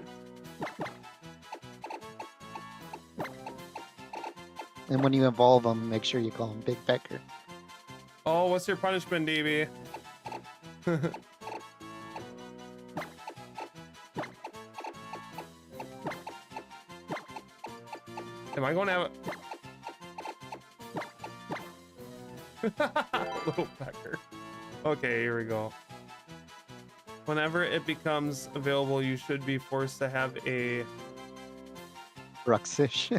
And when you evolve him, make sure you call him Big Pecker. Oh, what's your punishment, DB? Am I going to have Little Pecker. Okay, here we go. Whenever it becomes available, you should be forced to have a... Bruxish.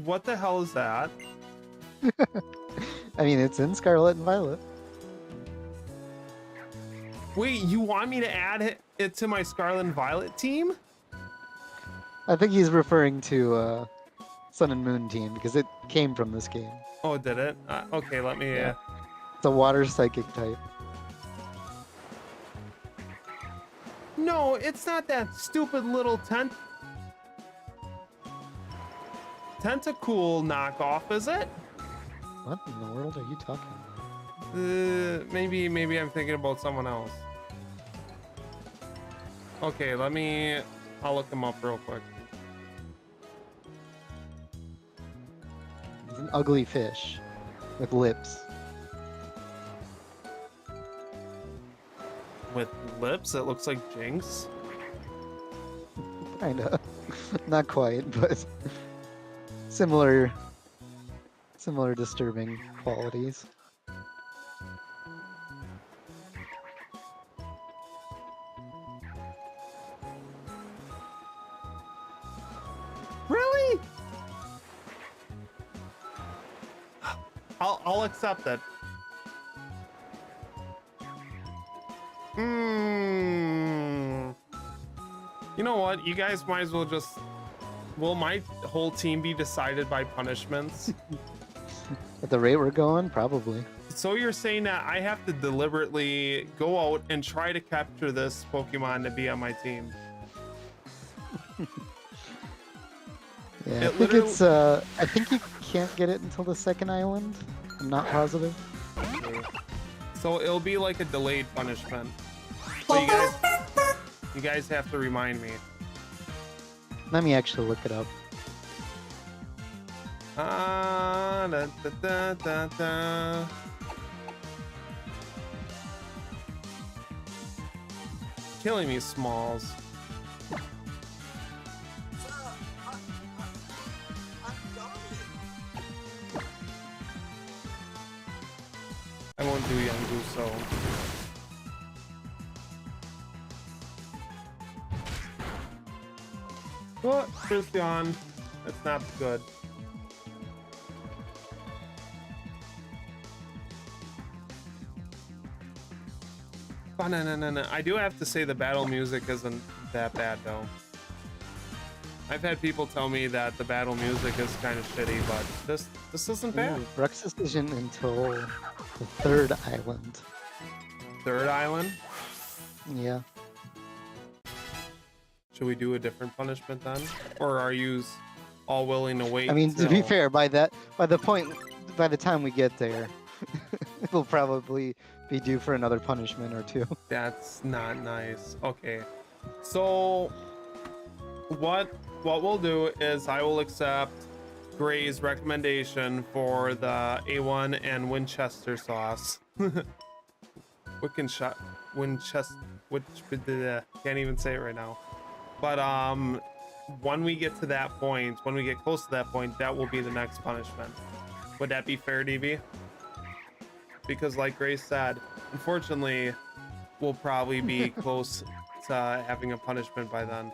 What the hell is that? I mean, it's in Scarlet and Violet. Wait, you want me to add it to my Scarlet and Violet team? I think he's referring to Sun and Moon team because it came from this game. Oh, did it? Okay, let me... Yeah. It's a water psychic type. No, it's not that stupid little Tentacool knockoff, is it? What in the world are you talking about? Maybe I'm thinking about someone else. Okay, I'll look him up real quick. He's an ugly fish with lips. With lips, it looks like Jinx. Kinda. Not quite, but similar disturbing qualities. Really? I'll accept it. You know what? You guys might as well just... Will my whole team be decided by punishments? At the rate we're going, probably. So you're saying that I have to deliberately go out and try to capture this Pokemon to be on my team? Yeah, I think you can't get it until the second island. I'm not positive. Okay. So it'll be like a delayed punishment. So you guys have to remind me. Let me actually look it up. Da, da, da, da, da. killing me, Smalls. Sir, I'm dying. I won't do Young so. Oh, Christian. That's not good. Oh, no. I do have to say the battle music isn't that bad, though. I've had people tell me that the battle music is kind of shitty, but this isn't bad. Ooh, Brux's isn't until the third island. Third island? Yeah. Should we do a different punishment then? Or are you all willing to wait? I mean, to be till- fair, by the time we get there, it'll probably be due for another punishment or two. That's not nice. Okay. So what we'll do is I will accept Gray's recommendation for the A1 and Winchester sauce. Winchester, which can't even say it right now. But when we get to that point, when we get close to that point, that will be the next punishment. Would that be fair, DB? Because like Grace said, unfortunately, we'll probably be close to having a punishment by then.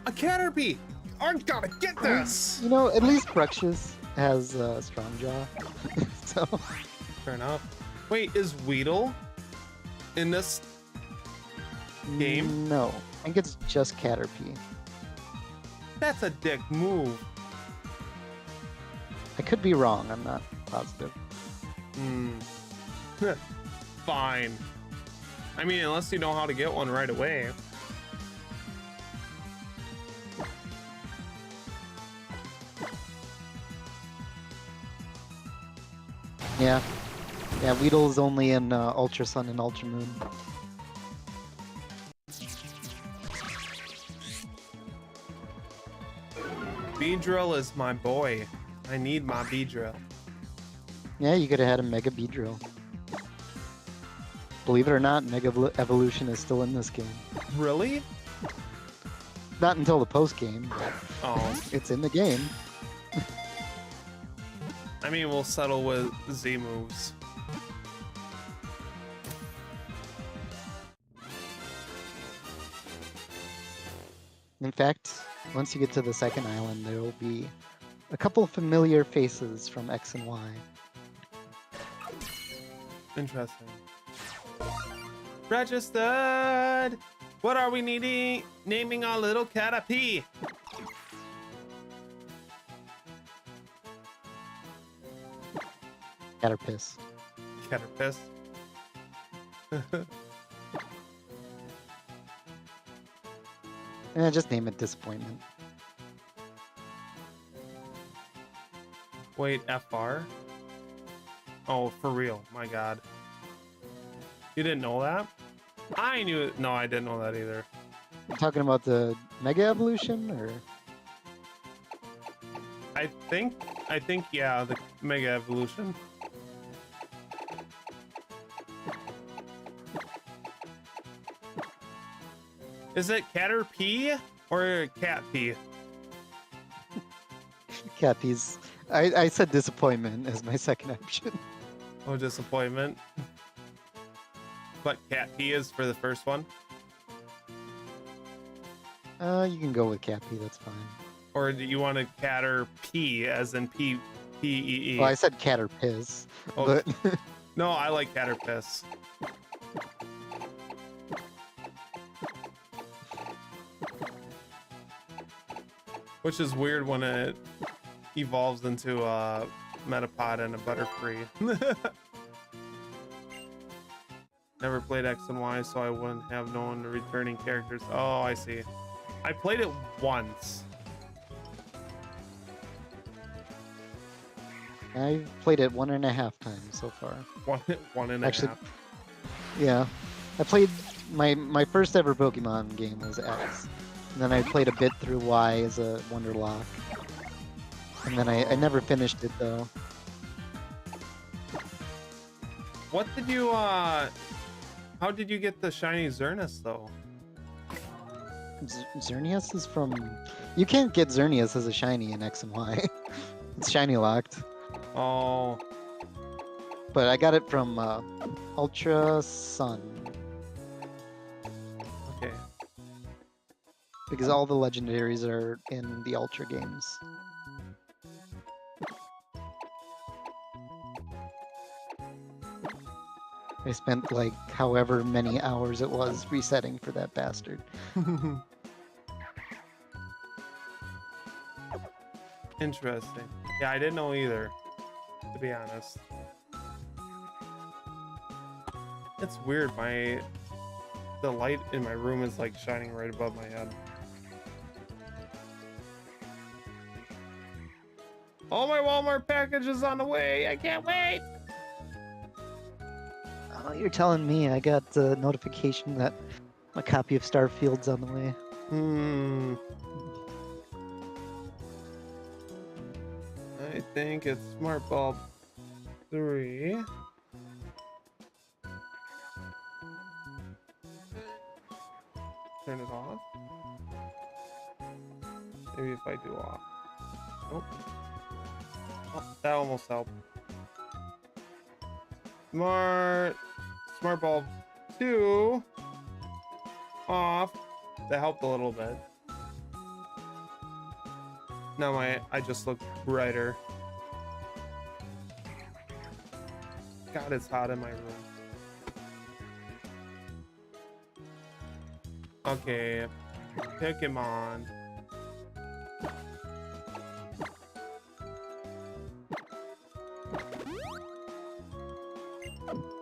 A Caterpie! I gotta get this! You know, at least Brux's has a strong jaw. So Fair enough. Wait, is Weedle in this game? no, I think it's just Caterpie. That's a dick move. I could be wrong. I'm not positive. Fine. I mean, unless you know how to get one right away. Yeah. Yeah, Weedle's only in Ultra Sun and Ultra Moon. Beedrill is my boy. I need my Beedrill. Yeah, you could have had a Mega Beedrill. Believe it or not, Mega Evolution is still in this game. Really? Not until the post game, but Oh. it's in the game. I mean, we'll settle with Z moves. In fact, once you get to the second island, there will be a couple familiar faces from X and Y. Interesting. Registered! What are we naming our little Caterpie? Caterpiss. Caterpiss. Just name it Disappointment. Wait, FR? Oh, for real. My god. You didn't know that? I knew it. No, I didn't know that either. You talking about the Mega Evolution, or? I think, yeah, the Mega Evolution. Is it Caterpie or Catpie? Cappy's. I said Disappointment as my second option. Oh, disappointment. But Catpie is for the first one? You can go with Cappy, that's fine. Or do you want a Caterpie as in P-E-E? Well, I said Caterpiss, Oh. but No, I like Caterpiss. Which is weird when it evolves into a Metapod and a Butterfree. Never played X and Y, so I wouldn't have known the returning characters. Oh, I see. I played it once. I've played it 1.5 times so far. One and a Actually, half. Yeah, I played my first ever Pokemon game was X, and then I played a bit through Y as a Wonderlock, and then I never finished it though. What did you how did you get the shiny Xerneas though? Xerneas is from. You can't get Xerneas as a shiny in X and Y. It's shiny locked. Oh, But I got it from Ultra Sun okay. because all the legendaries are in the Ultra games. I spent like however many hours it was resetting for that bastard. Interesting. Yeah, I didn't know either, to be honest. It's weird. The light in my room is like shining right above my head. Oh, my Walmart package is on the way. I can't wait. Oh, you're telling me I got the notification that a copy of Starfield's on the way. Hmm. I think it's Smart Bulb 3. Turn it off. Maybe if I do off. Nope. Oh, that almost helped. Smart Bulb 2 off. That helped a little bit. Now I just look brighter. God, it's hot in my room. Okay, pick him on.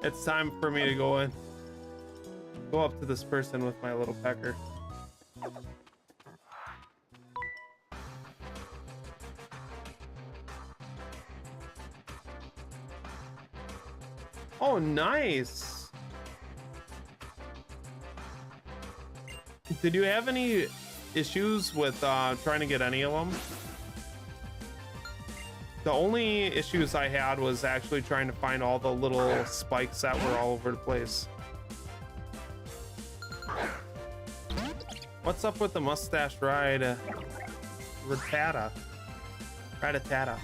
It's time for me to go up to this person with my little pecker. Oh, nice. Did you have any issues with trying to get any of them? The only issues I had was actually trying to find all the little spikes that were all over the place. What's up with the mustache ride? Rattata. Rattata.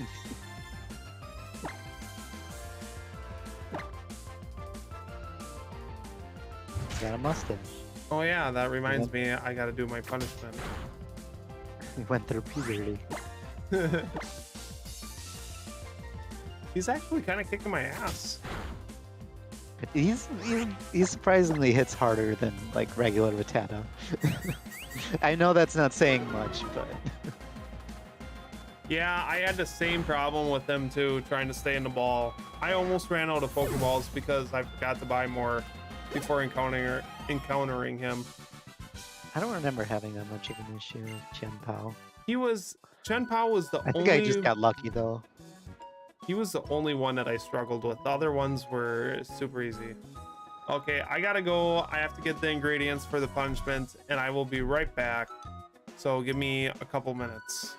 He's got a mustache. Oh yeah, that reminds me, I gotta do my punishment. He went through puberty. He's actually kind of kicking my ass. He surprisingly hits harder than like regular Rattata. I know that's not saying much, but Yeah, I had the same problem with them too, trying to stay in the ball. I almost ran out of Pokeballs because I forgot to buy more before encountering him. I don't remember having that much of an issue with Chen-Pao. Chen-Pao was the I think I just got lucky though. He was the only one that I struggled with. The other ones were super easy. Okay, I gotta go. I have to get the ingredients for the punishment, and I will be right back. So give me a couple minutes.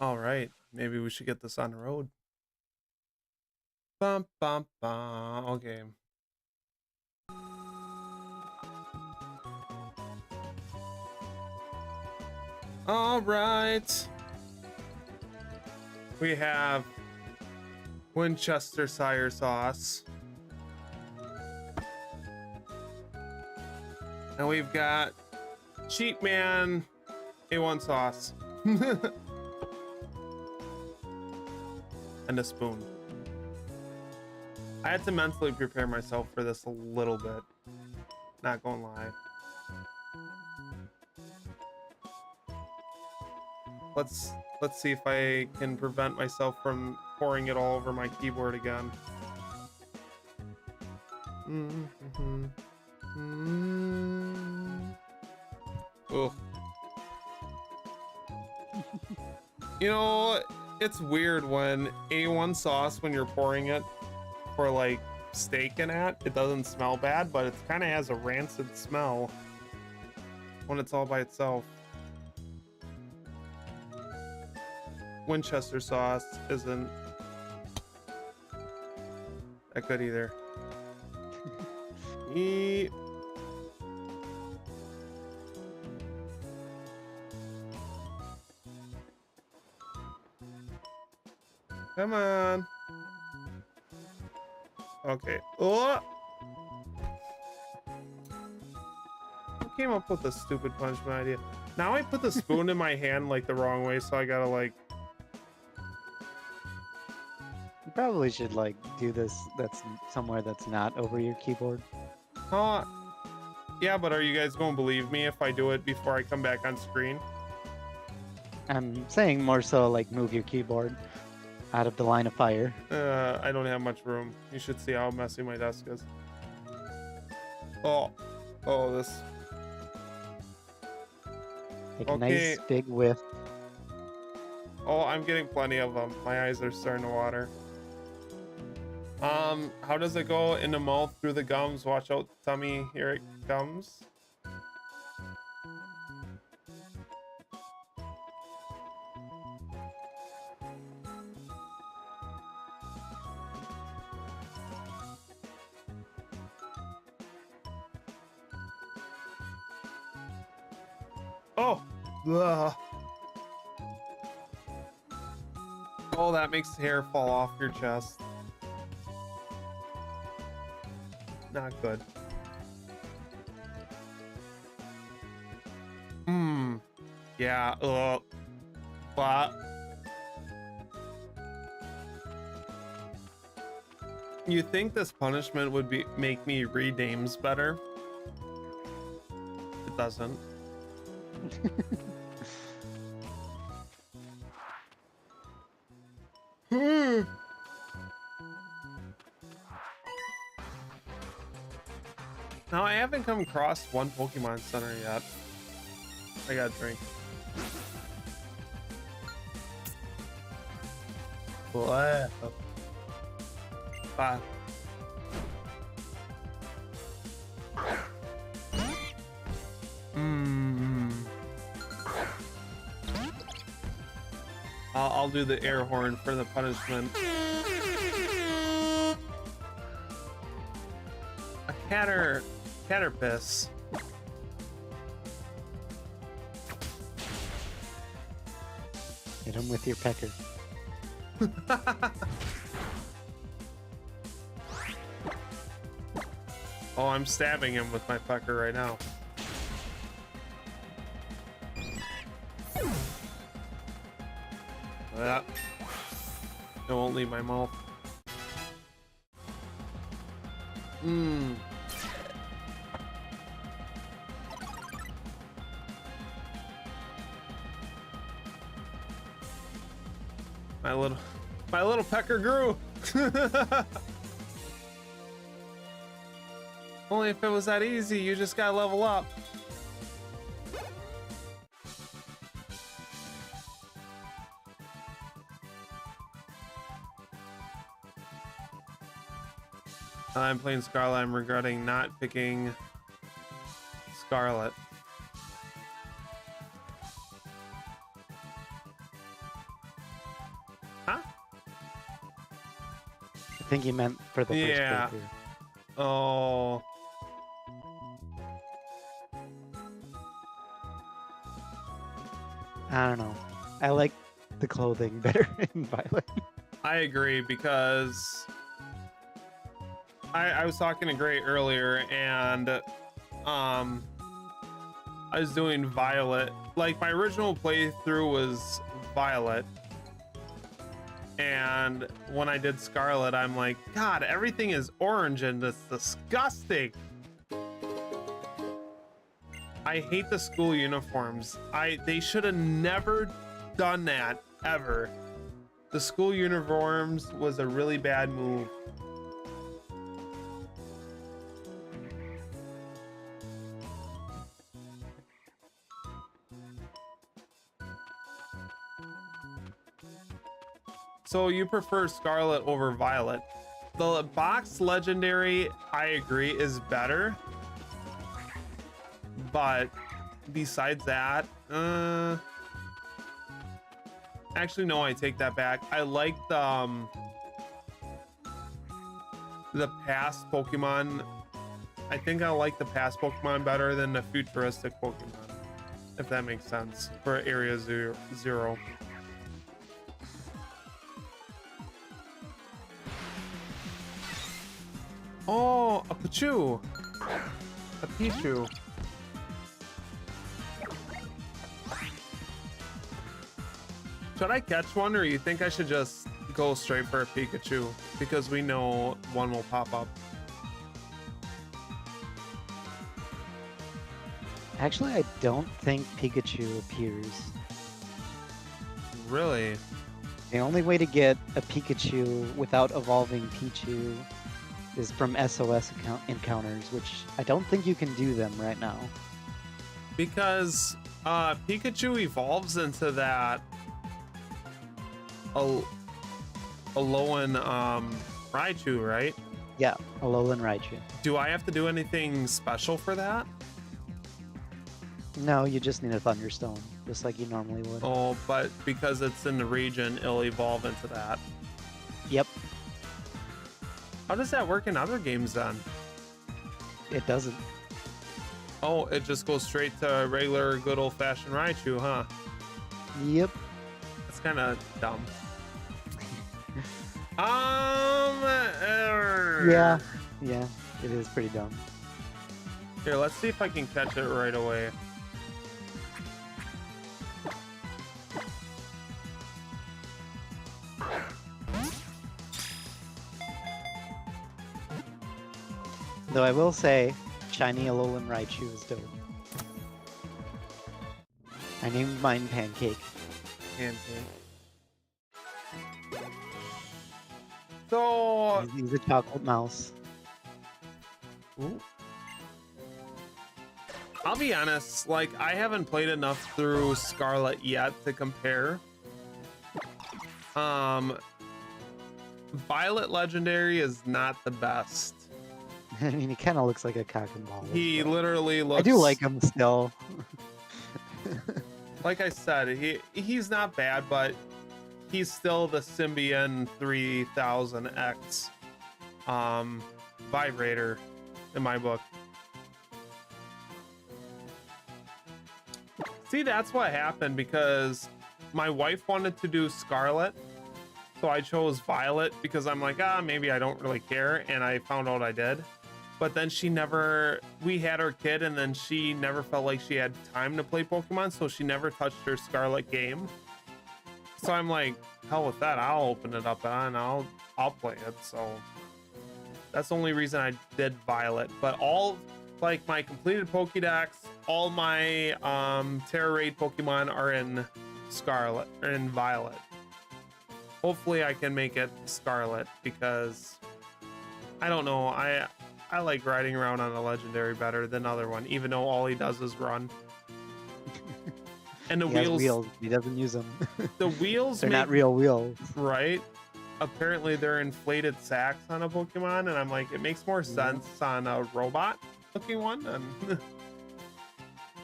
All right, maybe we should get this on the road. Bum, bum, bum. Okay. All right. We have Winchester sauce. And we've got Cheap Man A1 sauce. And a spoon. I had to mentally prepare myself for this a little bit. Not gonna lie. Let's see if I can prevent myself from pouring it all over my keyboard again. Ugh. You know, it's weird when A1 sauce, when you're pouring it for like steak and that, it doesn't smell bad, but it kind of has a rancid smell when it's all by itself. Winchester sauce isn't that good either. Eat. Come on. Okay. Oh! Who came up with this stupid punishment idea? Now I put the spoon in my hand like the wrong way, so I gotta like. You probably should like do this. That's somewhere that's not over your keyboard. Yeah, but are you guys gonna believe me if I do it before I come back on screen? I'm saying more so like move your keyboard out of the line of fire. I don't have much room. You should see how messy my desk is. Oh, this. Take a nice big whiff. Oh, I'm getting plenty of them. My eyes are starting to water. How does it go? In the mouth, through the gums. Watch out, tummy. Here it comes. Oh! Ugh. Oh, that makes hair fall off your chest. Not good. Yeah, but you think this punishment would make me read names better? It doesn't. Now, I haven't come across one Pokemon Center yet. I got a drink. What? Bye. I'll do the air horn for the punishment. A caterpiss. Hit him with your pecker. Oh, I'm stabbing him with my pecker right now. That it won't leave my mouth. My little pecker grew. Only if it was that easy, you just gotta level up. I'm playing Scarlet. I'm regretting not picking Scarlet. I think you meant for the Yeah. first playthrough. Oh. I don't know. I like the clothing better in Violet. I agree because I was talking to Gray earlier and I was doing Violet. Like my original playthrough was Violet. And when I did Scarlet, I'm like, God, everything is orange and it's disgusting. I hate the school uniforms. They should have never done that ever. The school uniforms was a really bad move. So you prefer Scarlet over Violet. The box legendary, I agree, is better. But besides that, actually no, I take that back. I like the past Pokemon. I think I like the past Pokemon better than the futuristic Pokemon, if that makes sense, for Area Zero. Oh, a Pichu. A Pichu. Should I catch one, or you think I should just go straight for a Pikachu? Because we know one will pop up. Actually, I don't think Pikachu appears. Really? The only way to get a Pikachu without evolving Pichu is from SOS encounters, which I don't think you can do them right now. Because Pikachu evolves into that Alolan Raichu, right? Yeah, Alolan Raichu. Do I have to do anything special for that? No, you just need a Thunderstone, just like you normally would. Oh, but because it's in the region, it'll evolve into that. Yep, How does that work in other games then? it doesn't. Oh, it just goes straight to regular good old-fashioned Raichu, huh? Yep. That's kind of dumb. Yeah, yeah, it is pretty dumb. Here, let's see if I can catch it right away. Though I will say, shiny Alolan Raichu is dope. I named mine Pancake. So, He's a chocolate mouse. ooh. I'll be honest, like, I haven't played enough through Scarlet yet to compare. Violet Legendary is not the best. I mean, he kind of looks like a cock and ball. He but literally looks. I do like him still. Like I said, he's not bad, but he's still the Symbian 3000X vibrator in my book. See, that's what happened because my wife wanted to do Scarlet, so I chose Violet because I'm like, maybe I don't really care, and I found out I did. But then we had our kid, and then she never felt like she had time to play Pokemon, so she never touched her Scarlet game. So I'm like, hell with that, I'll open it up and I'll play it. So that's the only reason I did Violet. But all, like, my completed Pokédex, all my Terra Raid Pokemon are in Scarlet, or in Violet. Hopefully I can make it Scarlet, because I don't know, I like riding around on a legendary better than other one, even though all he does is run. And the He has wheels, wheels. He doesn't use them. the wheels They're not make- real wheels. right? Apparently they're inflated sacks on a Pokemon, and I'm like, it makes more sense on a robot looking one. And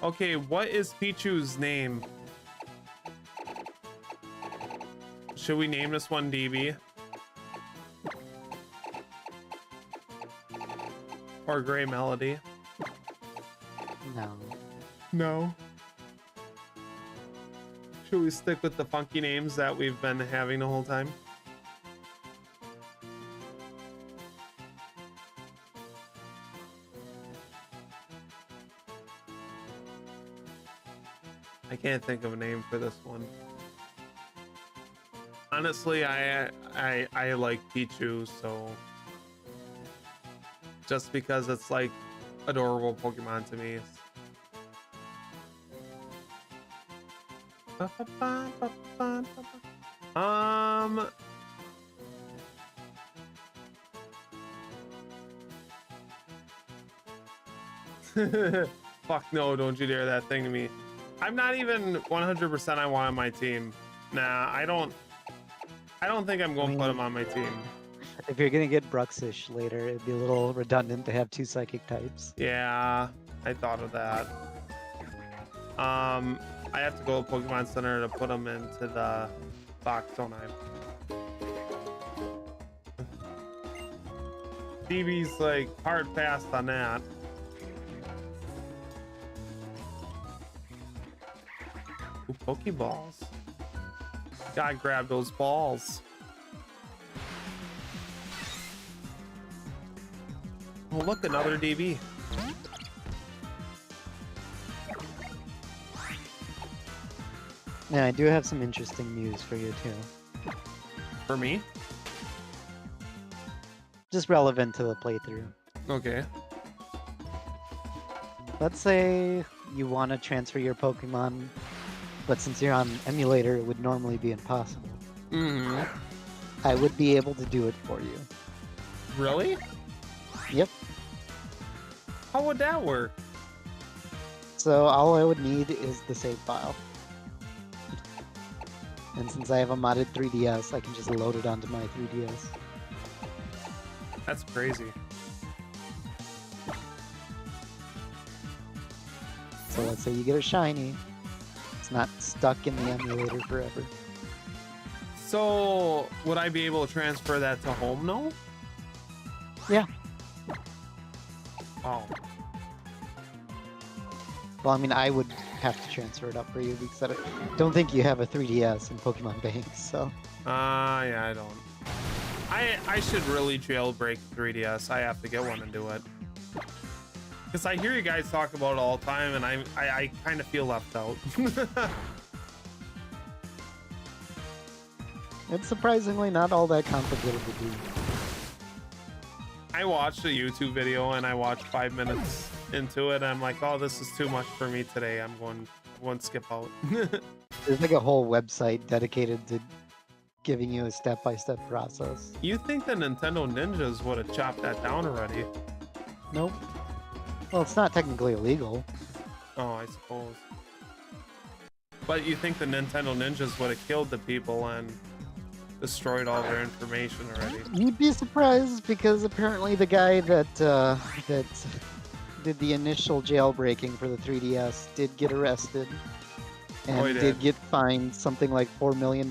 okay, what is Pichu's name? Should we name this one DB? Or Gray Melody. No. No. Should we stick with the funky names that we've been having the whole time? I can't think of a name for this one. Honestly, I like Pichu, so just because it's like adorable Pokemon to me. Fuck no, don't you dare that thing to me. I'm not even 100% I want on my team. Nah, I don't think I'm going to put him on my team. If you're gonna get Bruxish later, it'd be a little redundant to have 2 psychic types. Yeah, I thought of that. I have to go to Pokemon Center to put him into the box, don't I? DB's like hard passed on that. Ooh, Pokeballs. Gotta grab those balls. Oh, look, another DB. Yeah, I do have some interesting news for you too. For me? Just relevant to the playthrough. Okay. Let's say you want to transfer your Pokemon, but since you're on emulator, it would normally be impossible. Mm-hmm. I would be able to do it for you. Really? Yep. How would that work? So all I would need is the save file. And since I have a modded 3DS, I can just load it onto my 3DS. That's crazy. So let's say you get a shiny. It's not stuck in the emulator forever. So, would I be able to transfer that to home now? Yeah. Oh. Well, I mean, I would have to transfer it up for you because I don't think you have a 3DS in Pokemon Bank, so... Yeah, I don't. I should really jailbreak 3DS. I have to get one and do it. Because I hear you guys talk about it all the time, and I kind of feel left out. It's surprisingly not all that complicated to do. I watched a YouTube video, and I watched 5 minutes into it, and I'm like, oh, this is too much for me today. I'm going to skip out. There's like a whole website dedicated to giving you a step-by-step process. You think the Nintendo Ninjas would have chopped that down already? Nope. Well, it's not technically illegal. Oh, I suppose. But you think the Nintendo Ninjas would have killed the people and destroyed all their information already? You'd be surprised because apparently the guy that that did the initial jailbreaking for the 3DS did get arrested and Oh, he did did. get fined something like $4 million.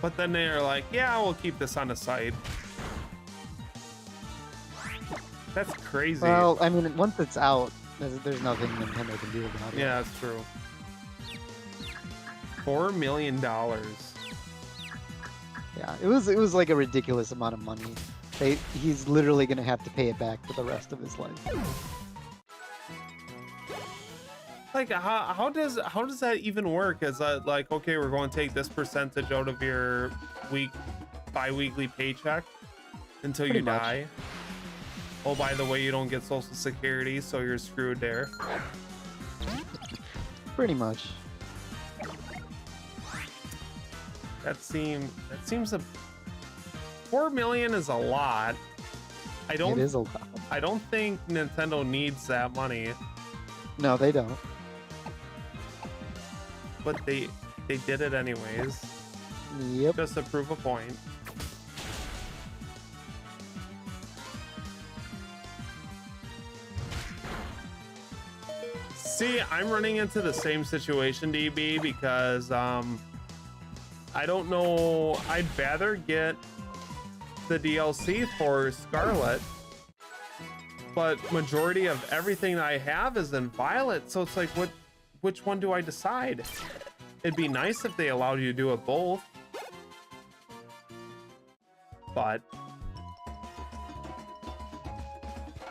But then they're like, yeah, we'll keep this on the side. That's crazy. Well, I mean, once it's out, there's nothing Nintendo can do about it. Yeah, that's true. $4 million. Yeah, it was like a ridiculous amount of money. He's literally gonna have to pay it back for the rest of his life. Like, how does that even work? Is that like, okay, we're going to take this percentage out of your bi-weekly paycheck until Pretty you much. die? Oh, by the way, you don't get Social Security, so you're screwed there. Pretty much. That seems a 4 million is a lot. It is a lot. I don't think Nintendo needs that money, No, they don't. but they did it anyways, Yep. just to prove a point. See, I'm running into the same situation, DB, because I don't know. I'd rather get the DLC for Scarlet, but majority of everything that I have is in Violet, so it's like, which one do I decide? It'd be nice if they allowed you to do it both, but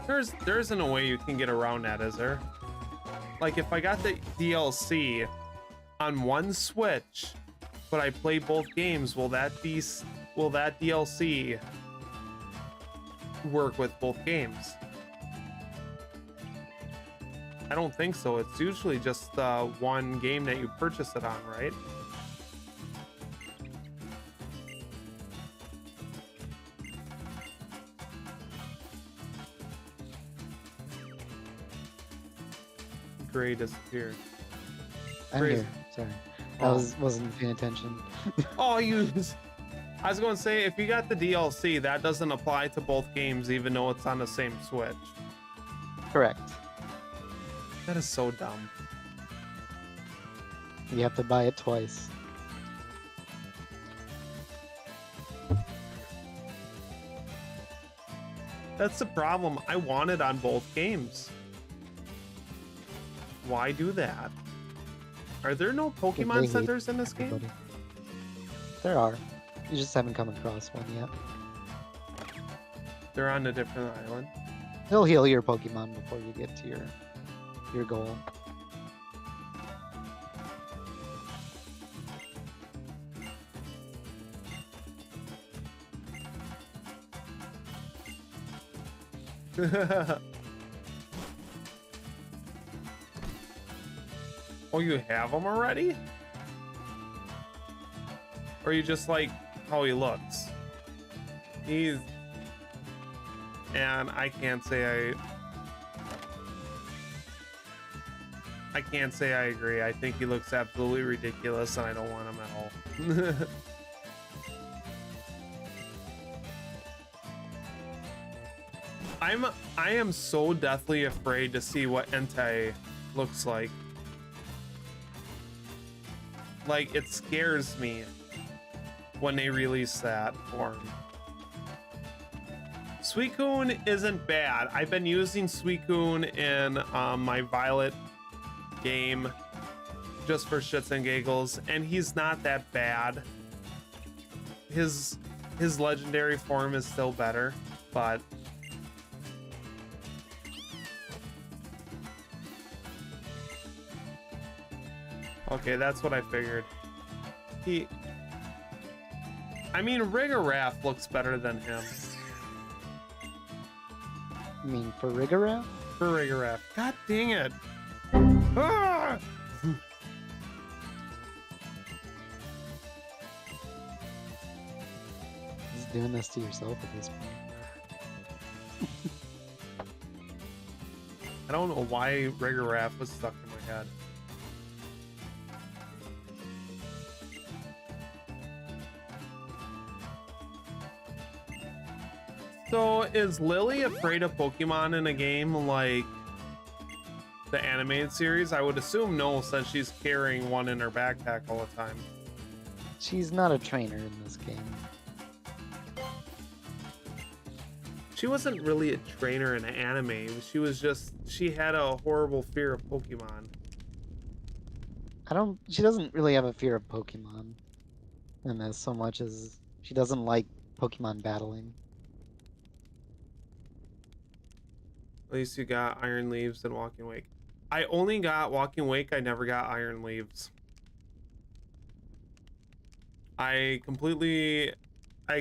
there isn't a way you can get around that, is there? Like, if I got the DLC on one Switch, but I play both games, will that DLC work with both games? I don't think so. It's usually just one game that you purchase it on, right? Gray disappeared. I'm Crazy. here. Sorry, Oh. wasn't paying attention. Oh, I was going to say, if you got the DLC, that doesn't apply to both games, even though it's on the same Switch. Correct. That is so dumb. You have to buy it twice. That's the problem. I want it on both games. Why do that? Are there no They Pokemon hate centers in this game? everybody. There are. You just haven't come across one yet. They're on a different island. They'll heal your Pokemon before you get to your goal. Oh, you have him already? Or you just like how he looks? And I can't say I agree. I think he looks absolutely ridiculous, and I don't want him at all. I am so deathly afraid to see what Entei looks like. Like, it scares me when they release that form. Suicune isn't bad. I've been using Suicune in my Violet game just for shits and giggles, and he's not that bad. His legendary form is still better, but okay, that's what I figured. I mean, Rigoraph looks better than him. You mean for Rigoraph? For Rigoraph. God dang it. Ah! He's doing this to yourself at this point. I don't know why Rigoraph was stuck in my head. So is Lily afraid of Pokemon in a game like the animated series? I would assume no, since she's carrying one in her backpack all the time. She's not a trainer in this game. She wasn't really a trainer in anime. She had a horrible fear of Pokemon. She doesn't really have a fear of Pokemon in this so much as she doesn't like Pokemon battling. At least you got Iron Leaves and Walking Wake. I only got Walking Wake, I never got Iron Leaves. I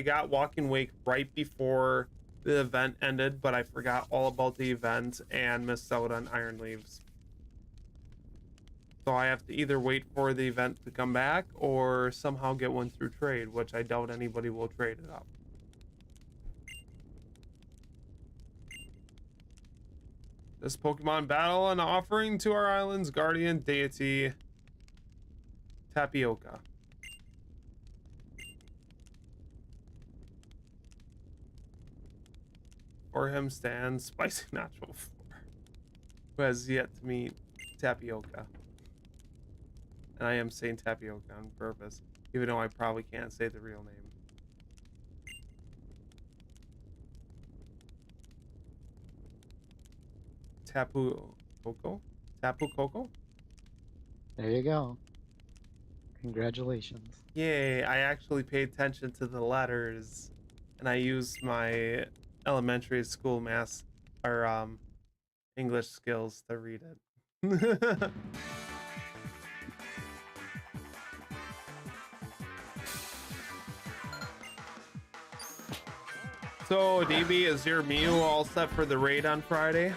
got Walking Wake right before the event ended, but I forgot all about the event and missed out on Iron Leaves. So I have to either wait for the event to come back or somehow get one through trade, which I doubt anybody will trade it up. This Pokemon battle and offering to our island's guardian deity, Tapioca. For him stands Spicy Natural 4, who has yet to meet Tapioca. And I am saying Tapioca on purpose, even though I probably can't say the real name. Tapu Koko? Tapu Koko? There you go. Congratulations. Yay, I actually pay attention to the letters. And I use my elementary school math or English skills to read it. So, DB, is your Mew all set for the raid on Friday?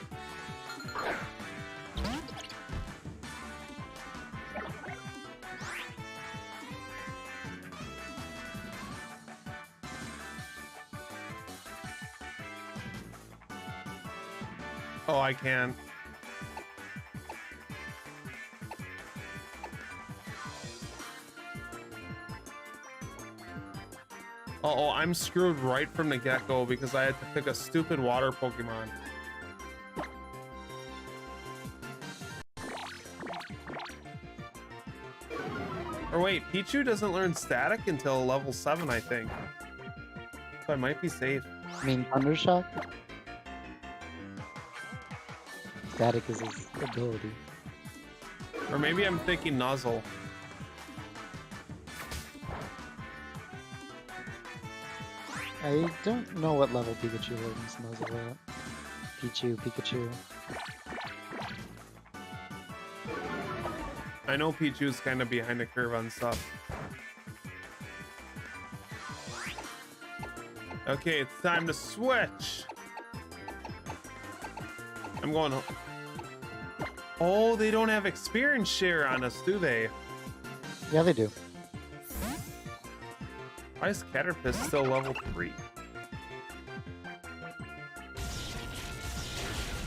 Oh, I can. Uh-oh, I'm screwed right from the get-go because I had to pick a stupid water Pokemon. Or wait, Pichu doesn't learn Static until level 7, I think. So I might be safe. I mean, Thundershock? Static is his ability. Or maybe I'm thinking Nuzzle. I don't know what level Pikachu learns Nuzzle at. Pikachu. I know Pichu's kind of behind the curve on stuff. Okay, it's time to switch. I'm going. Oh, they don't have experience share on us, do they? Yeah, they do. Why is Caterpie still level 3?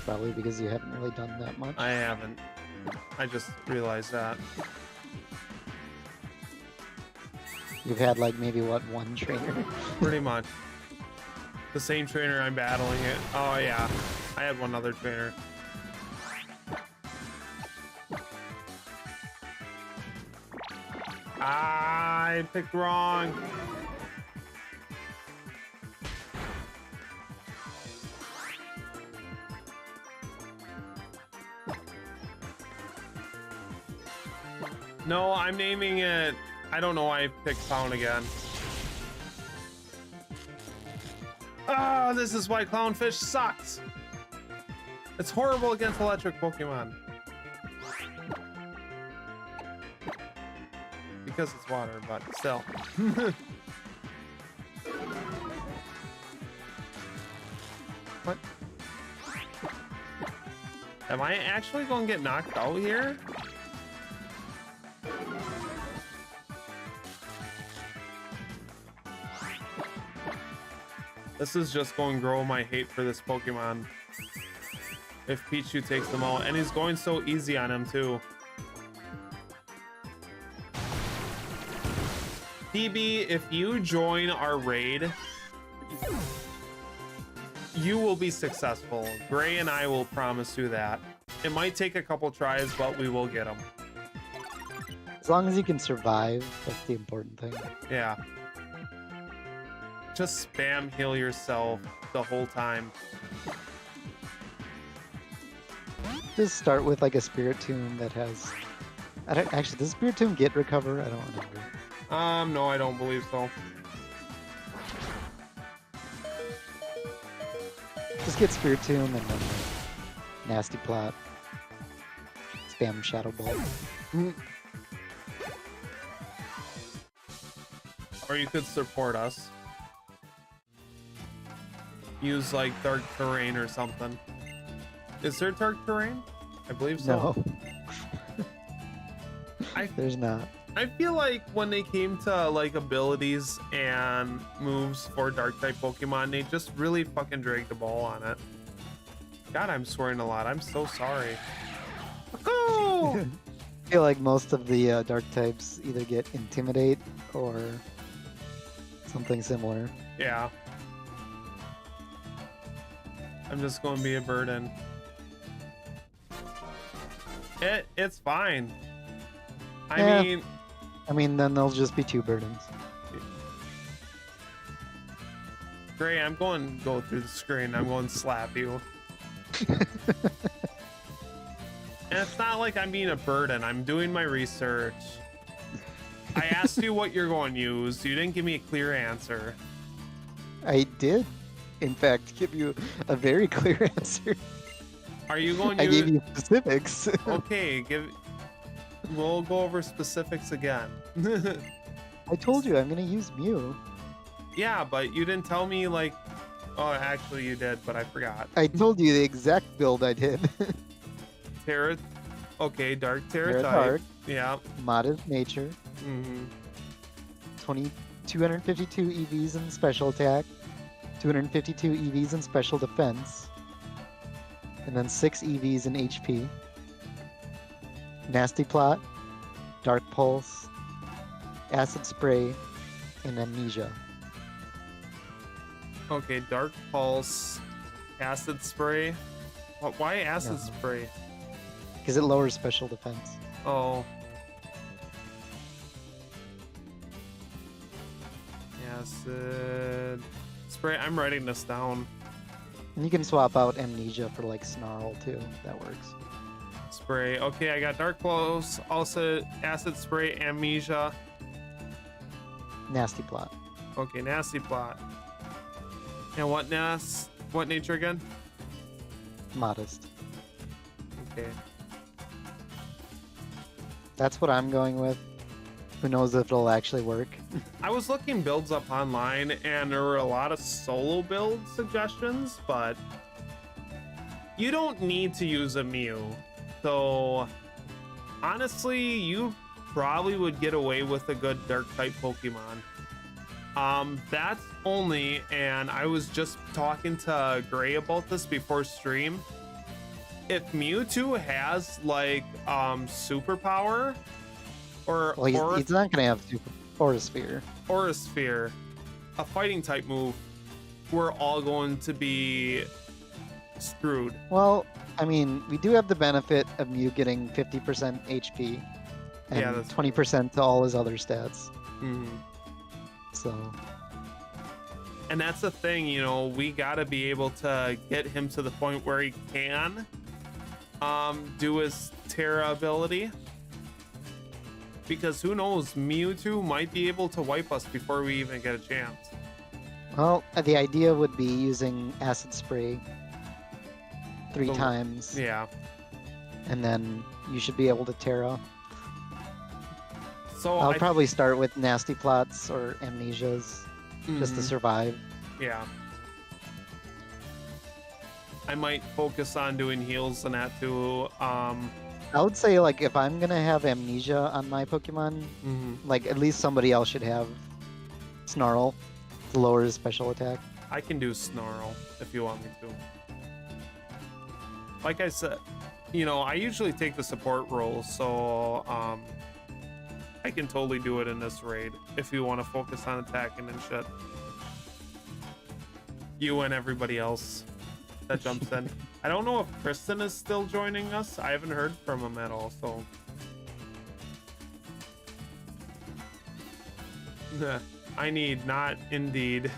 Probably because you haven't really done that much. I haven't. I just realized that. You've had like maybe what, one trainer? Pretty much. The same trainer I'm battling it. Oh yeah. I had one other trainer. I picked wrong. No, I'm naming it. I don't know why I picked Pound again. Ah, this is why Clownfish sucks. It's horrible against electric Pokemon. Because it's water, but still. What? Am I actually going to get knocked out here? This is just going to grow my hate for this Pokemon. If Pichu takes them out. And he's going so easy on him, too. DB, if you join our raid, you will be successful. Gray and I will promise you that. It might take a couple tries, but we will get them. As long as you can survive, that's the important thing. Yeah. Just spam heal yourself the whole time. Just start with like a Spiritomb that has... Actually, does Spiritomb get recover? I don't remember. No, I don't believe so. Just get Spiritomb and then like, Nasty Plot. Spam Shadow Ball. Or you could support us. Use like Dark Terrain or something. Is there Dark Terrain? I believe so. No. I There's not. I feel like when they came to like abilities and moves for Dark type Pokemon, they just really fucking dragged the ball on it. God, I'm swearing a lot. I'm so sorry. Oh! I feel like most of the Dark types either get Intimidate or something similar. Yeah. I'm just going to be a burden. It's fine. Yeah. I mean, then there'll just be 2 burdens. Gray, I'm going to go through the screen. I'm going to slap you. And it's not like I'm being a burden. I'm doing my research. I asked you what you're going to use. You didn't give me a clear answer. I did, in fact, give you a very clear answer. Are you going to I gave you specifics. Okay, we'll go over specifics again. I told you I'm gonna use Mew. Yeah, but you didn't tell me like. Oh, actually you did, but I forgot. I told you the exact build I did. Terra. Okay, Dark Terra Terra type. Dark. Yeah. Modest Nature. Mm-hmm. 252 EVs in Special Attack. 252 EVs in Special Defense. And then 6 EVs in HP. Nasty Plot. Dark Pulse. Acid Spray. And Amnesia. Okay, Dark Pulse, Acid Spray. Why Acid Yeah. Spray? Because it lowers Special Defense. Oh. Acid Spray. I'm writing this down. And you can swap out Amnesia for like Snarl too. That works. Spray. Okay, I got Dark Pulse, also Acid Spray, Amnesia. Nasty Plot. Okay, Nasty Plot. And what nature again? Modest. Okay. That's what I'm going with. Who knows if it'll actually work? I was looking builds up online and there were a lot of solo build suggestions, but you don't need to use a Mew. So honestly, you probably would get away with a good dark type Pokemon. That's only, and I was just talking to Gray about this before stream. If Mewtwo has like superpower or Well, he's not gonna have Super Sphere. Aura Sphere, a fighting type move, we're all going to be screwed. Well, I mean, we do have the benefit of Mew getting 50% HP and Yeah, that's 20% to all his other stats. Mhm. So And that's the thing, you know, we gotta be able to get him to the point where he can do his Terra ability. Because who knows, Mewtwo might be able to wipe us before we even get a chance. well, the idea would be using Acid Spray 3 Oh, times, Yeah. and then you should be able to Terra. So I'll probably start with Nasty Plots or Amnesias just to Mhm. survive. Yeah. I might focus on doing heals and that too. I would say, like, if I'm gonna have Amnesia on my Pokemon, like, at least somebody else should have Snarl to lower his special attack. I can do Snarl if you want me to. Like I said, you know, I usually take the support role, so I can totally do it in this raid if you want to focus on attacking and shit. You and everybody else that jumps in. I don't know if Kristen is still joining us. I haven't heard from him at all, so. I need, not indeed.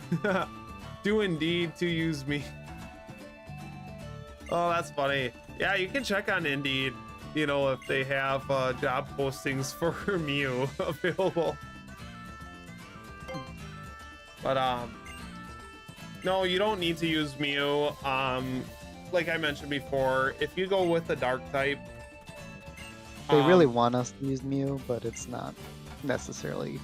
Do indeed to use me. Oh, that's funny. Yeah, you can check on Indeed, you know, if they have job postings for Mew available. But no, you don't need to use Mew. Like I mentioned before, if you go with a dark type, They really want us to use Mew, but it's not necessarily.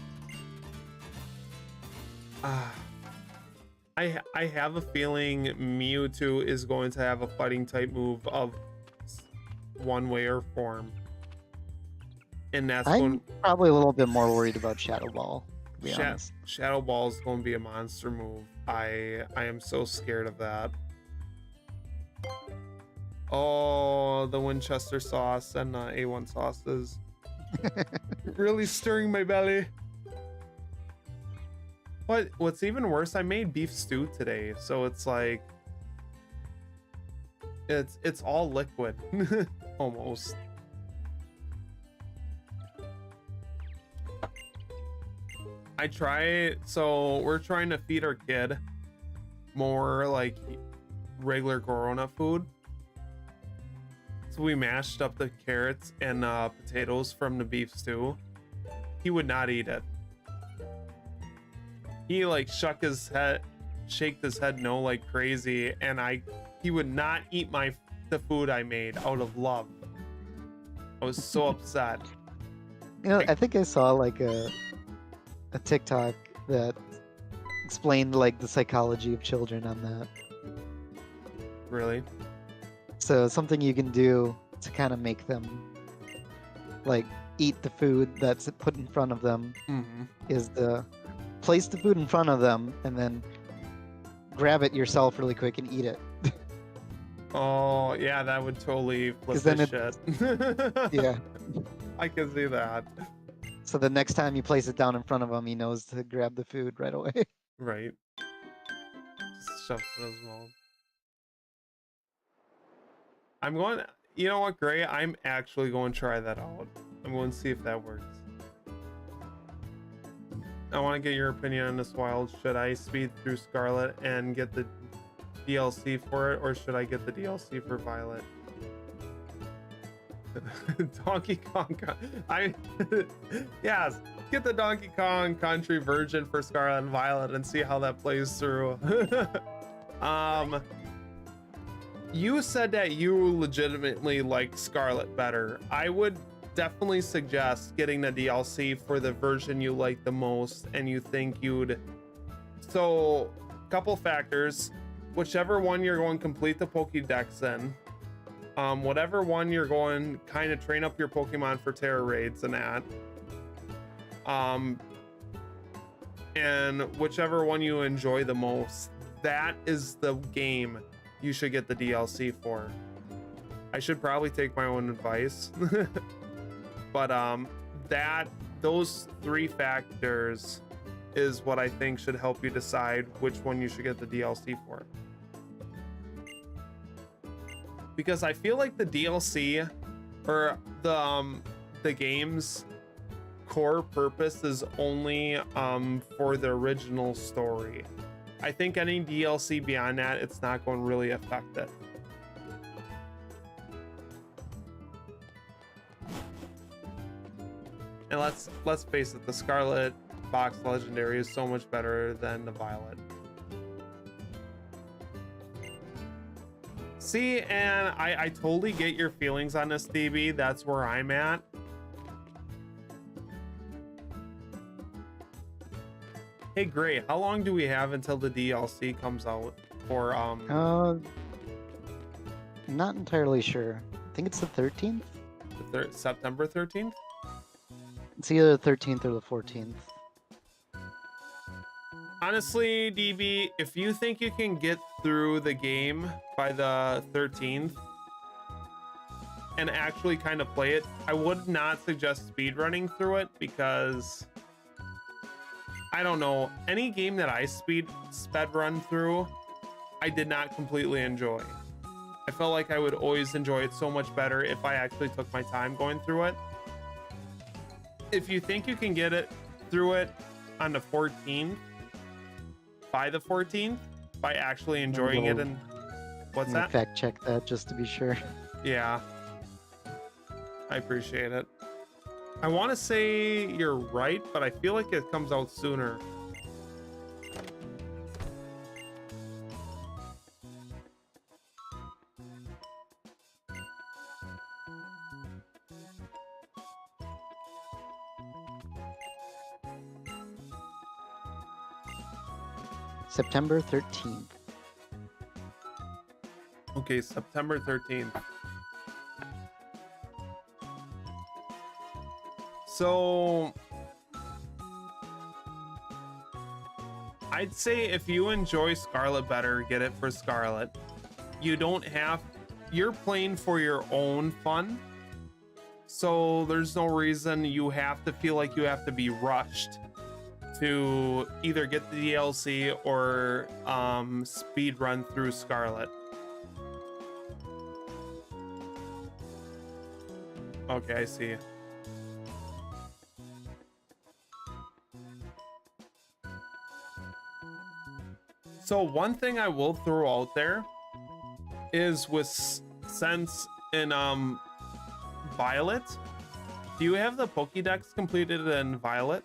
I have a feeling Mewtwo is going to have a fighting type move of one way or form, and that's I'm going. probably a little bit more worried about Shadow Ball, to be honest. Shadow Ball is going to be a monster move. I am so scared of that. Oh, the Winchester sauce and A1 sauces really stirring my belly. What's even worse, I made beef stew today, so it's like it's all liquid almost. So we're trying to feed our kid more like regular Corona food. So after we mashed up the carrots and potatoes from the beef stew, he would not eat it. He like shaked his head no like crazy, and he would not eat the food I made out of love. I was so upset. You know, I think I saw like a TikTok that explained like the psychology of children on that. Really? So something you can do to kind of make them like eat the food that's put in front of them Mm-hmm. is to place the food in front of them and then grab it yourself really quick and eat it. Oh yeah, that would totally flip 'Cause then the shit. Yeah. I can see that. So the next time you place it down in front of him, he knows to grab the food right away. Right. Just shove it in his mouth. I'm going. You know what, Gray? I'm actually going to try that out. I'm going to see if that works. I want to get your opinion on this, Wild. Should I speed through Scarlet and get the DLC for it, or should I get the DLC for Violet? Donkey Kong. Yes, get the Donkey Kong Country version for Scarlet and Violet and see how that plays through. You said that you legitimately like Scarlet better. I would definitely suggest getting the DLC for the version you like the most and you think you'd. So, couple factors. Whichever one you're going to complete the Pokédex in, whatever one you're going kind of train up your Pokemon for Terra raids and that, and whichever one you enjoy the most, that is the game you should get the DLC for. I should probably take my own advice, but those three factors is what I think should help you decide which one you should get the DLC for. Because I feel like the DLC or the game's core purpose is only for the original story. I think any DLC beyond that, it's not going to really affect it. And let's face it, the Scarlet Box Legendary is so much better than the Violet. See, and I totally get your feelings on this, DB. That's where I'm at. Hey, Gray, how long do we have until the DLC comes out for Not entirely sure. I think it's the 13th. September 13th? It's either the 13th or the 14th. Honestly, DB, if you think you can get through the game by the 13th and actually kind of play it, I would not suggest speedrunning through it because I don't know, any game that I sped run through, I did not completely enjoy. I felt like I would always enjoy it so much better if I actually took my time going through it. If you think you can get it through it on the 14th, by the 14th, by actually enjoying it, and what's that? Fact check that just to be sure. Yeah, I appreciate it. I want to say you're right, but I feel like it comes out sooner. September 13th. Okay, September 13th. So I'd say if you enjoy Scarlet better, get it for Scarlet. You don't have, you're playing for your own fun. So there's no reason you have to feel like you have to be rushed to either get the DLC or speed run through Scarlet. Okay, I see. So one thing I will throw out there is since in Violet? Do you have the Pokédex completed in Violet?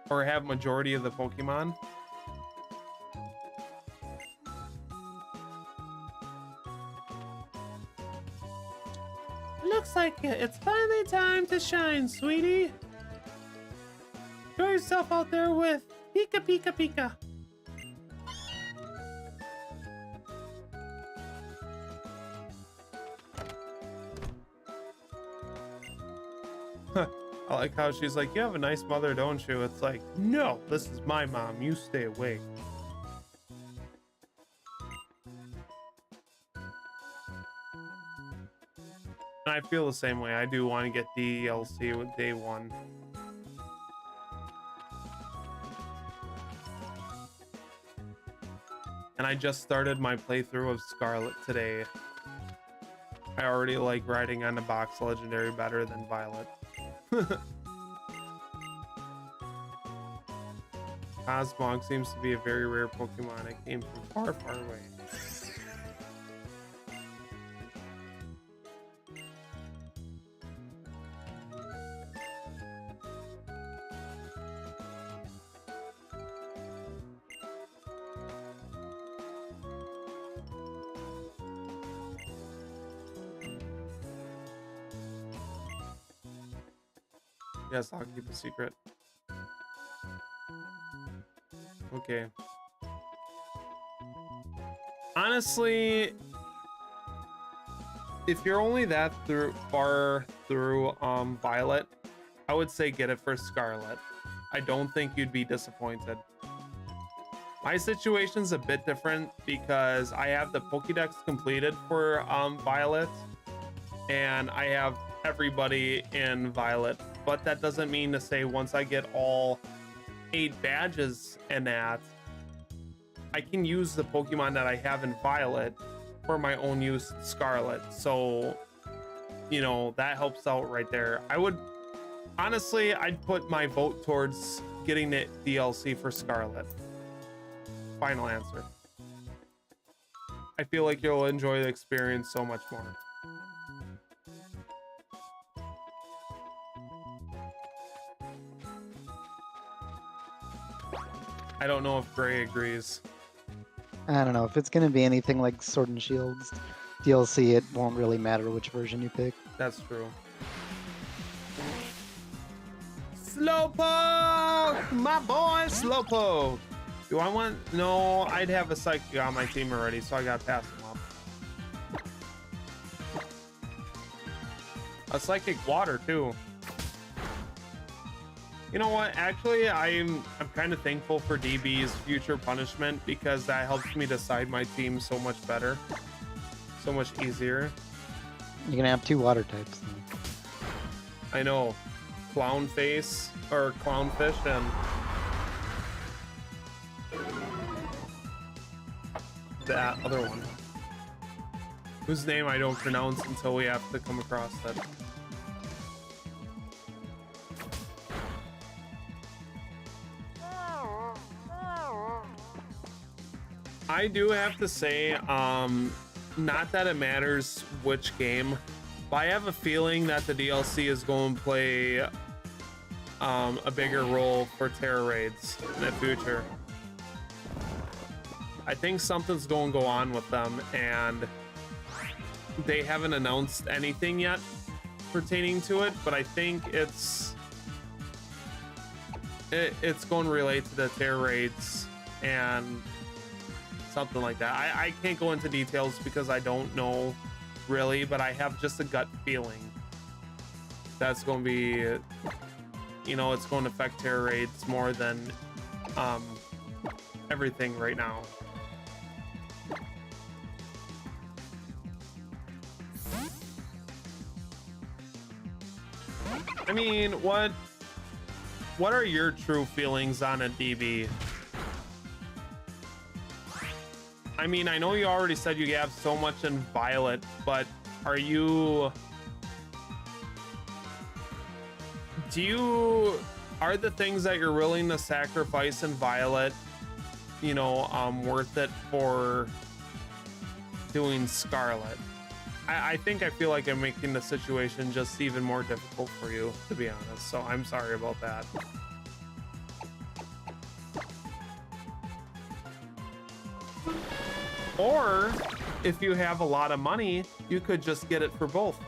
Or have majority of the Pokemon? Looks like it's finally time to shine, sweetie. Show yourself out there with Pika Pika Pika. I like how she's like, you have a nice mother, don't you? It's like, no, this is my mom. You stay away. And I feel the same way. I do want to get DLC with day one. And I just started my playthrough of Scarlet today. I already like riding on the box legendary better than Violet. Cosmog seems to be a very rare Pokemon. It came from far, far away. Yes, I'll keep a secret. Okay. Honestly, if you're only that far through Violet, I would say get it for Scarlet. I don't think you'd be disappointed. My situation's a bit different because I have the Pokédex completed for Violet, and I have everybody in Violet. But that doesn't mean to say once I get all 8 badges and that, I can use the Pokemon that I have in Violet for my own use in Scarlet. So, you know, that helps out right there. I would, honestly, I'd put my vote towards getting the DLC for Scarlet. Final answer. I feel like you'll enjoy the experience so much more. I don't know if Gray agrees. I don't know. If it's going to be anything like Sword and Shield's DLC, it won't really matter which version you pick. That's true. Slowpoke! My boy, Slowpoke! Do I want... No, I'd have a Psychic on my team already, so I gotta pass him up. A Psychic Water, too. You know what? Actually, I'm kind of thankful for DB's future punishment because that helps me decide my team so much better, so much easier. You're gonna have 2 water types. I know, Clownface or Clownfish and that other one, whose name I don't pronounce until we have to come across that. I do have to say, not that it matters which game, but I have a feeling that the DLC is going to play a bigger role for Terra Raids in the future. I think something's going to go on with them, and they haven't announced anything yet pertaining to it, but I think it's going to relate to the Terra Raids and something like that. I can't go into details because I don't know really, but I have just a gut feeling that's going to be, you know, it's going to affect Terra Raids more than everything right now. I mean, what are your true feelings on a DB? I mean, I know you already said you have so much in Violet, but are the things that you're willing to sacrifice in Violet, you know, worth it for doing Scarlet. I think I feel like I'm making the situation just even more difficult for you, to be honest. So I'm sorry about that. Or if you have a lot of money, you could just get it for both.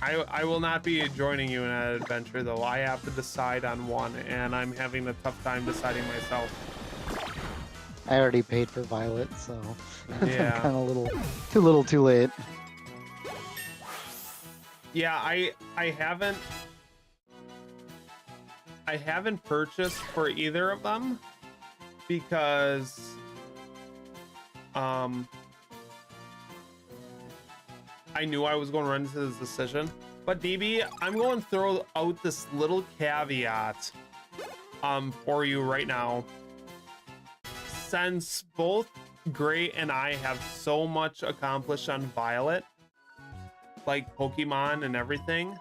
I will not be joining you in that adventure, though. I have to decide on one, and I'm having a tough time deciding myself. I already paid for Violet, so Yeah. I'm kind of too little, too late. Yeah, I haven't purchased for either of them because I knew I was going to run into this decision. But DB, I'm going to throw out this little caveat for you right now. Since both Gray and I have so much accomplished on Violet, like Pokemon and everything,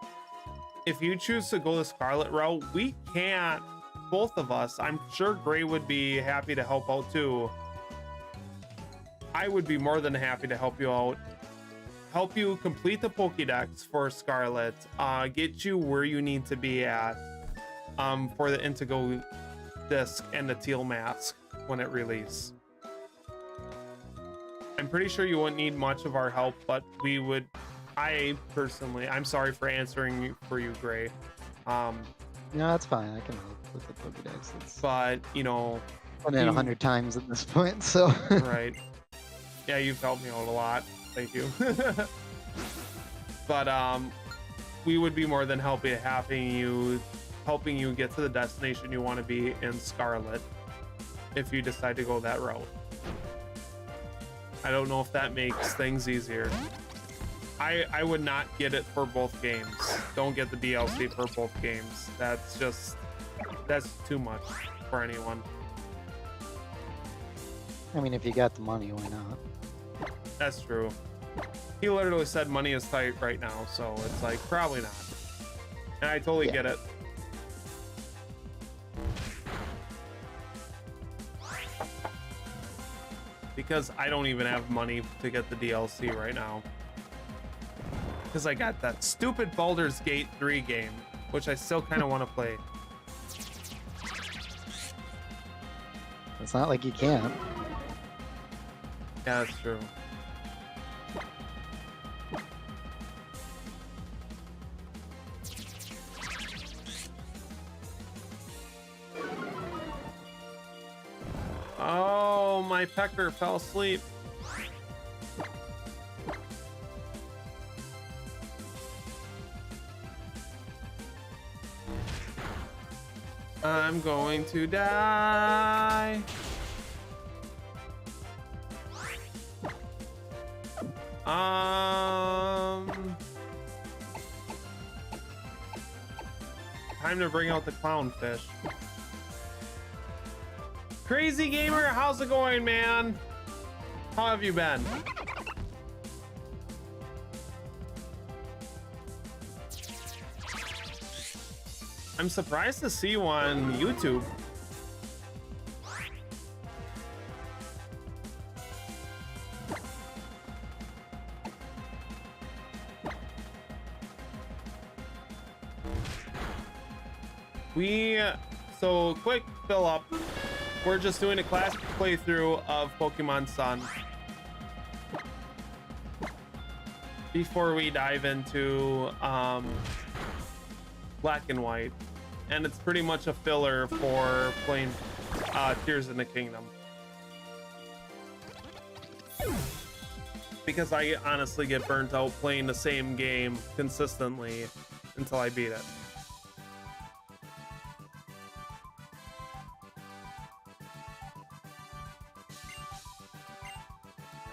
if you choose to go the Scarlet route, we can't, both of us, I'm sure Gray would be happy to help out too. I would be more than happy to help you out. Help you complete the Pokédex for Scarlet, get you where you need to be at for the Indigo Disc and the Teal Mask when it releases. I'm pretty sure you wouldn't need much of our help, but we would. I'm sorry for answering for you, Gray. No, that's fine. I can help with the Pokédex. But you know, I've done it 100 times at this point, so. Right. Yeah, you've helped me out a lot. Thank you. But we would be more than helping you get to the destination you want to be in Scarlet if you decide to go that route. I don't know if that makes things easier. I would not get it for both games. Don't get the DLC for both games. That's too much for anyone. I mean, if you got the money, why not? That's true. He literally said money is tight right now, so it's like probably not. And I totally get it. Because I don't even have money to get the DLC right now. Because I got that stupid Baldur's Gate 3 game, which I still kind of want to play. It's not like you can't. Yeah, that's true. Oh, my pecker fell asleep. I'm going to die. Time to bring out the clownfish. Crazy Gamer, how's it going, man? How have you been? I'm surprised to see you on YouTube. So quick fill up. We're just doing a classic playthrough of Pokemon Sun before we dive into Black and White, and it's pretty much a filler for playing Tears in the Kingdom, because I honestly get burnt out playing the same game consistently until I beat it.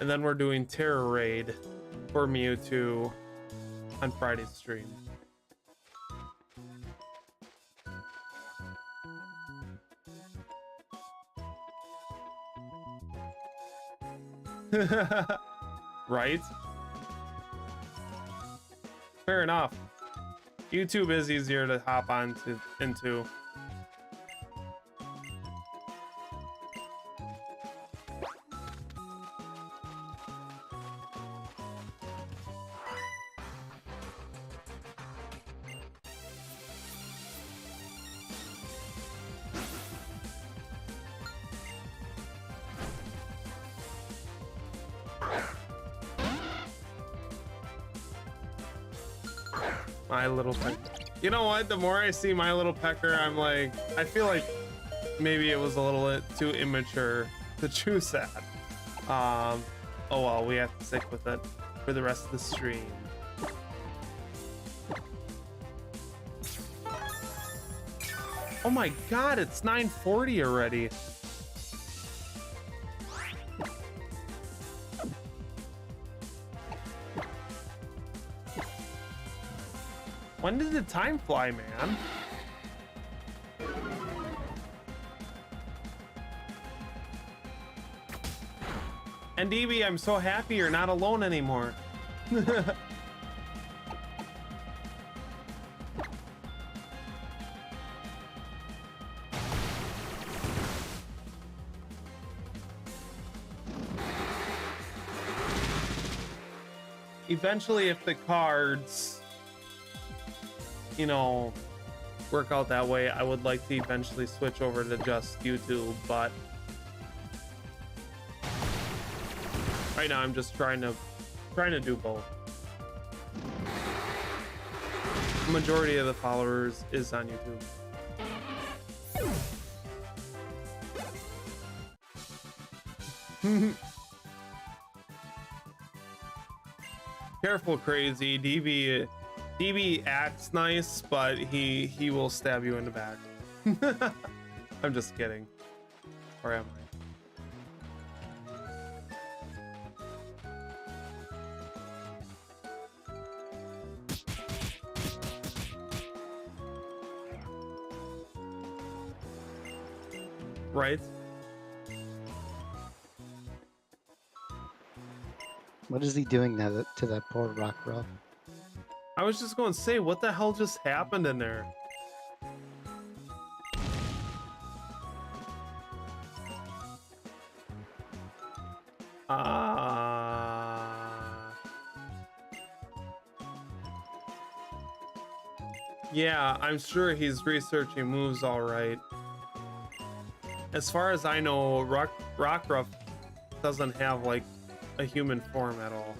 And then we're doing Terror Raid for Mewtwo on Friday's stream. Right? Fair enough. YouTube is easier to hop on into. My Little Pecker. You know what? The more I see My Little Pecker, I'm like, I feel like maybe it was a little bit too immature to choose that. Oh well, we have to stick with it for the rest of the stream. Oh my god, it's 9:40 already. When did the time fly, man? And DB, I'm so happy you're not alone anymore. Eventually, if the cards, you know, work out that way, I would like to eventually switch over to just YouTube, but right now I'm just trying to do both. The majority of the followers is on YouTube. Careful, crazy. DB acts nice, but he will stab you in the back. I'm just kidding. Or am I? Right? What is he doing to that poor rock ruff? I was just going to say, what the hell just happened in there? Yeah, I'm sure he's researching moves all right. As far as I know, Rockruff doesn't have like a human form at all.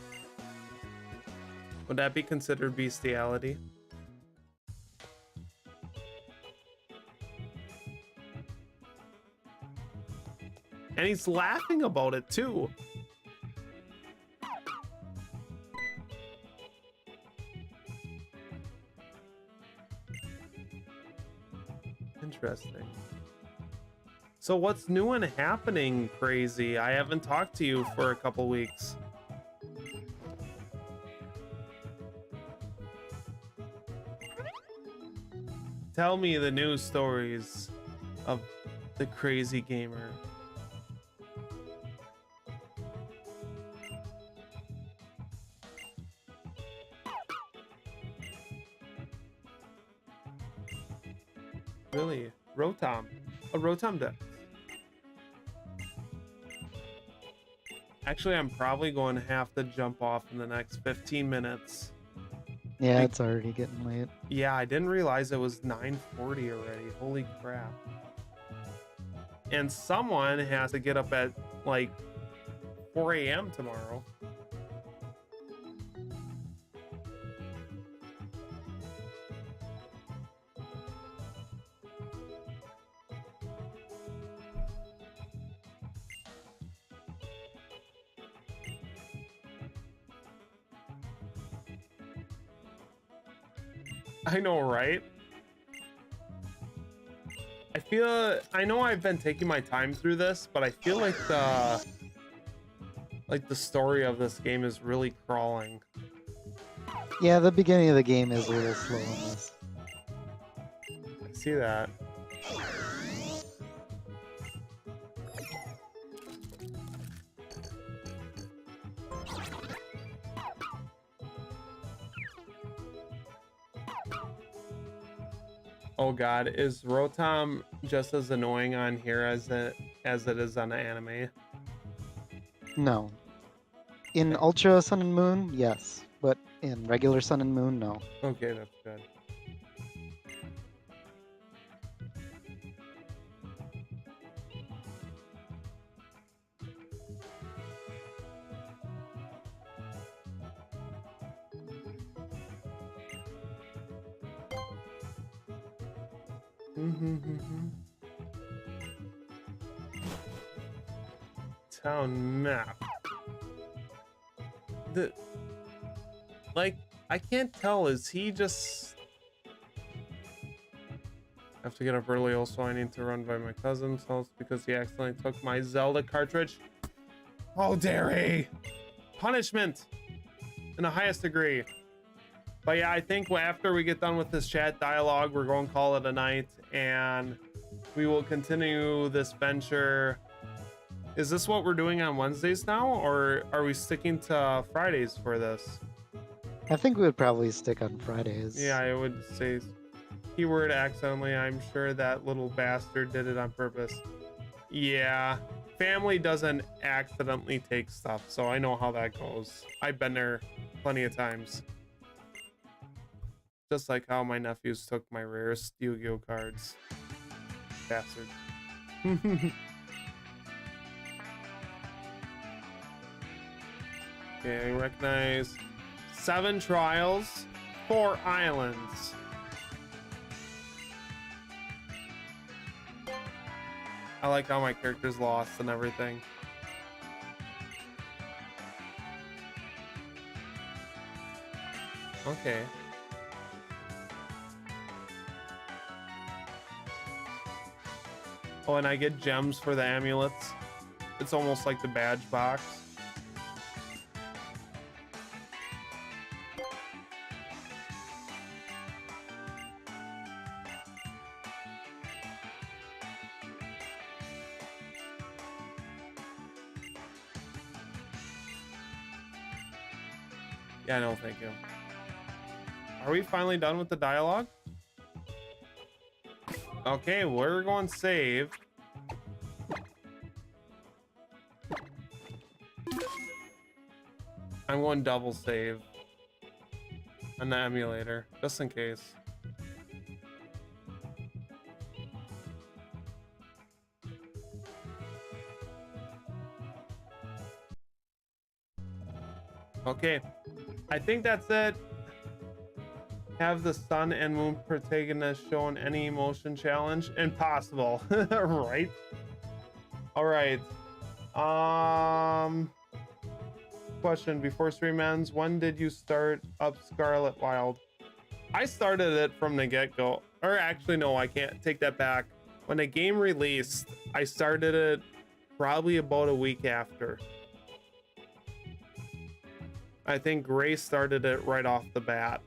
Would that be considered bestiality? And he's laughing about it too. Interesting. So what's new and happening, crazy? I haven't talked to you for a couple weeks. Tell me the news stories of the crazy gamer. Really? Rotom. A Rotom deck. Actually, I'm probably going to have to jump off in the next 15 minutes. Yeah, it's already getting late. Yeah, I didn't realize it was 9:40 already. Holy crap. And someone has to get up at like 4 a.m. tomorrow. I know, right? I know I've been taking my time through this, but I feel like the story of this game is really crawling. Yeah, the beginning of the game is a little slow on this. I see that. Oh god, is Rotom just as annoying on here as it is on the anime? No. In Ultra Sun and Moon, yes. But in regular Sun and Moon, no. Okay, that's good. Town map. Like, I can't tell. Is he just... I have to get up early. Also, I need to run by my cousin's house because he accidentally took my Zelda cartridge. Oh, dairy! Punishment in the highest degree. But yeah, I think after we get done with this chat dialogue, we're going to call it a night, and we will continue this venture. Is this what we're doing on Wednesdays now, or are we sticking to Fridays for this? I think we would probably stick on Fridays. Yeah, I would say keyword accidentally. I'm sure that little bastard did it on purpose. Yeah, family doesn't accidentally take stuff, so I know how that goes. I've been there plenty of times. Just like how my nephews took my rarest Yu-Gi-Oh cards. Bastard. Okay, recognize 7 trials, 4 islands. I like how my character's lost and everything. Okay. Oh, and I get gems for the amulets. It's almost like the badge box. Yeah, no, thank you. Are we finally done with the dialogue? Okay, we're going save. I'm going double save on the emulator, just in case. Okay, I think that's it. Have the sun and moon protagonist shown any emotion challenge? Impossible. Right? All right. Question before stream ends, when did you start up Scarlet Wild? I started it from the get-go. Or actually, no, I can't take that back. When the game released, I started it probably about a week after. I think Gray started it right off the bat.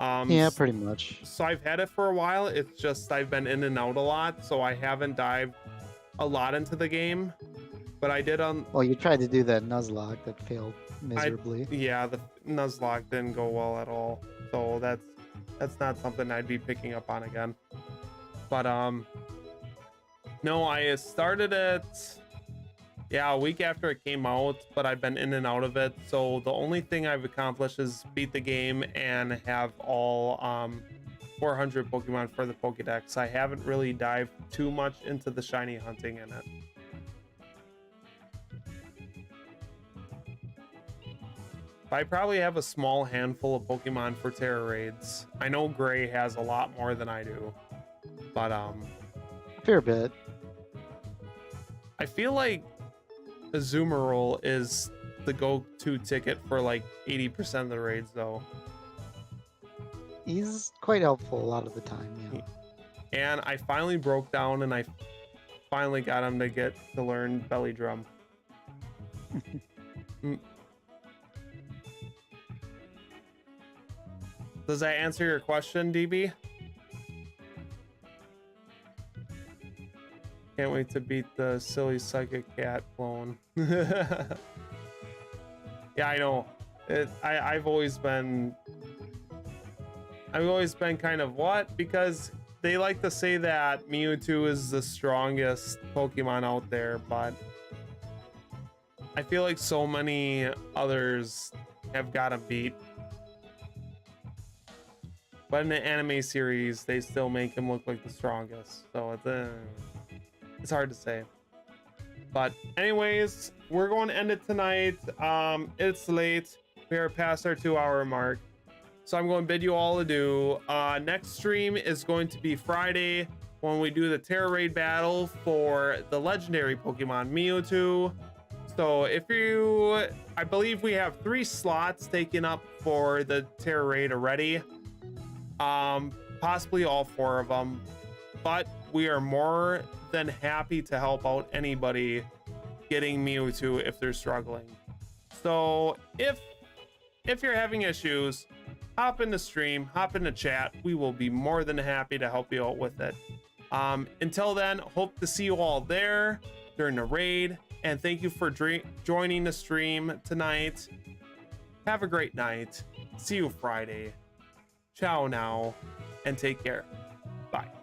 Yeah, pretty much. So I've had it for a while. It's just I've been in and out a lot, so I haven't dived a lot into the game. But I did on... Well, you tried to do that Nuzlocke that failed miserably. Yeah, the Nuzlocke didn't go well at all. So that's not something I'd be picking up on again. But no, I started it, yeah, a week after it came out, but I've been in and out of it. So the only thing I've accomplished is beat the game and have all 400 Pokemon for the Pokedex. I haven't really dived too much into the shiny hunting in it. I probably have a small handful of Pokemon for Terra raids. I know Gray has a lot more than I do, but Fair bit. I feel like Azumarill is the go-to ticket for like 80% of the raids, though. He's quite helpful a lot of the time, yeah. And I finally broke down and I finally got him to learn Belly Drum. Does that answer your question, DB? Can't wait to beat the silly psychic cat clone. Yeah, I know. I've always been kind of what? Because they like to say that Mewtwo is the strongest Pokemon out there, but I feel like so many others have got him beat. But in the anime series, they still make him look like the strongest. So it's hard to say. But anyways, we're going to end it tonight. It's late. We are past our 2-hour mark. So I'm going to bid you all adieu. Next stream is going to be Friday when we do the Terra Raid battle for the legendary Pokemon Mewtwo. So if you, I believe we have 3 slots taken up for the Terra Raid already. Possibly all 4 of them, but we are more than happy to help out anybody getting Mewtwo if they're struggling. So if you're having issues, hop in the stream, hop in the chat. We will be more than happy to help you out with it. Until then, hope to see you all there during the raid. And thank you for joining the stream tonight. Have a great night. See you Friday. Ciao now, and take care. Bye.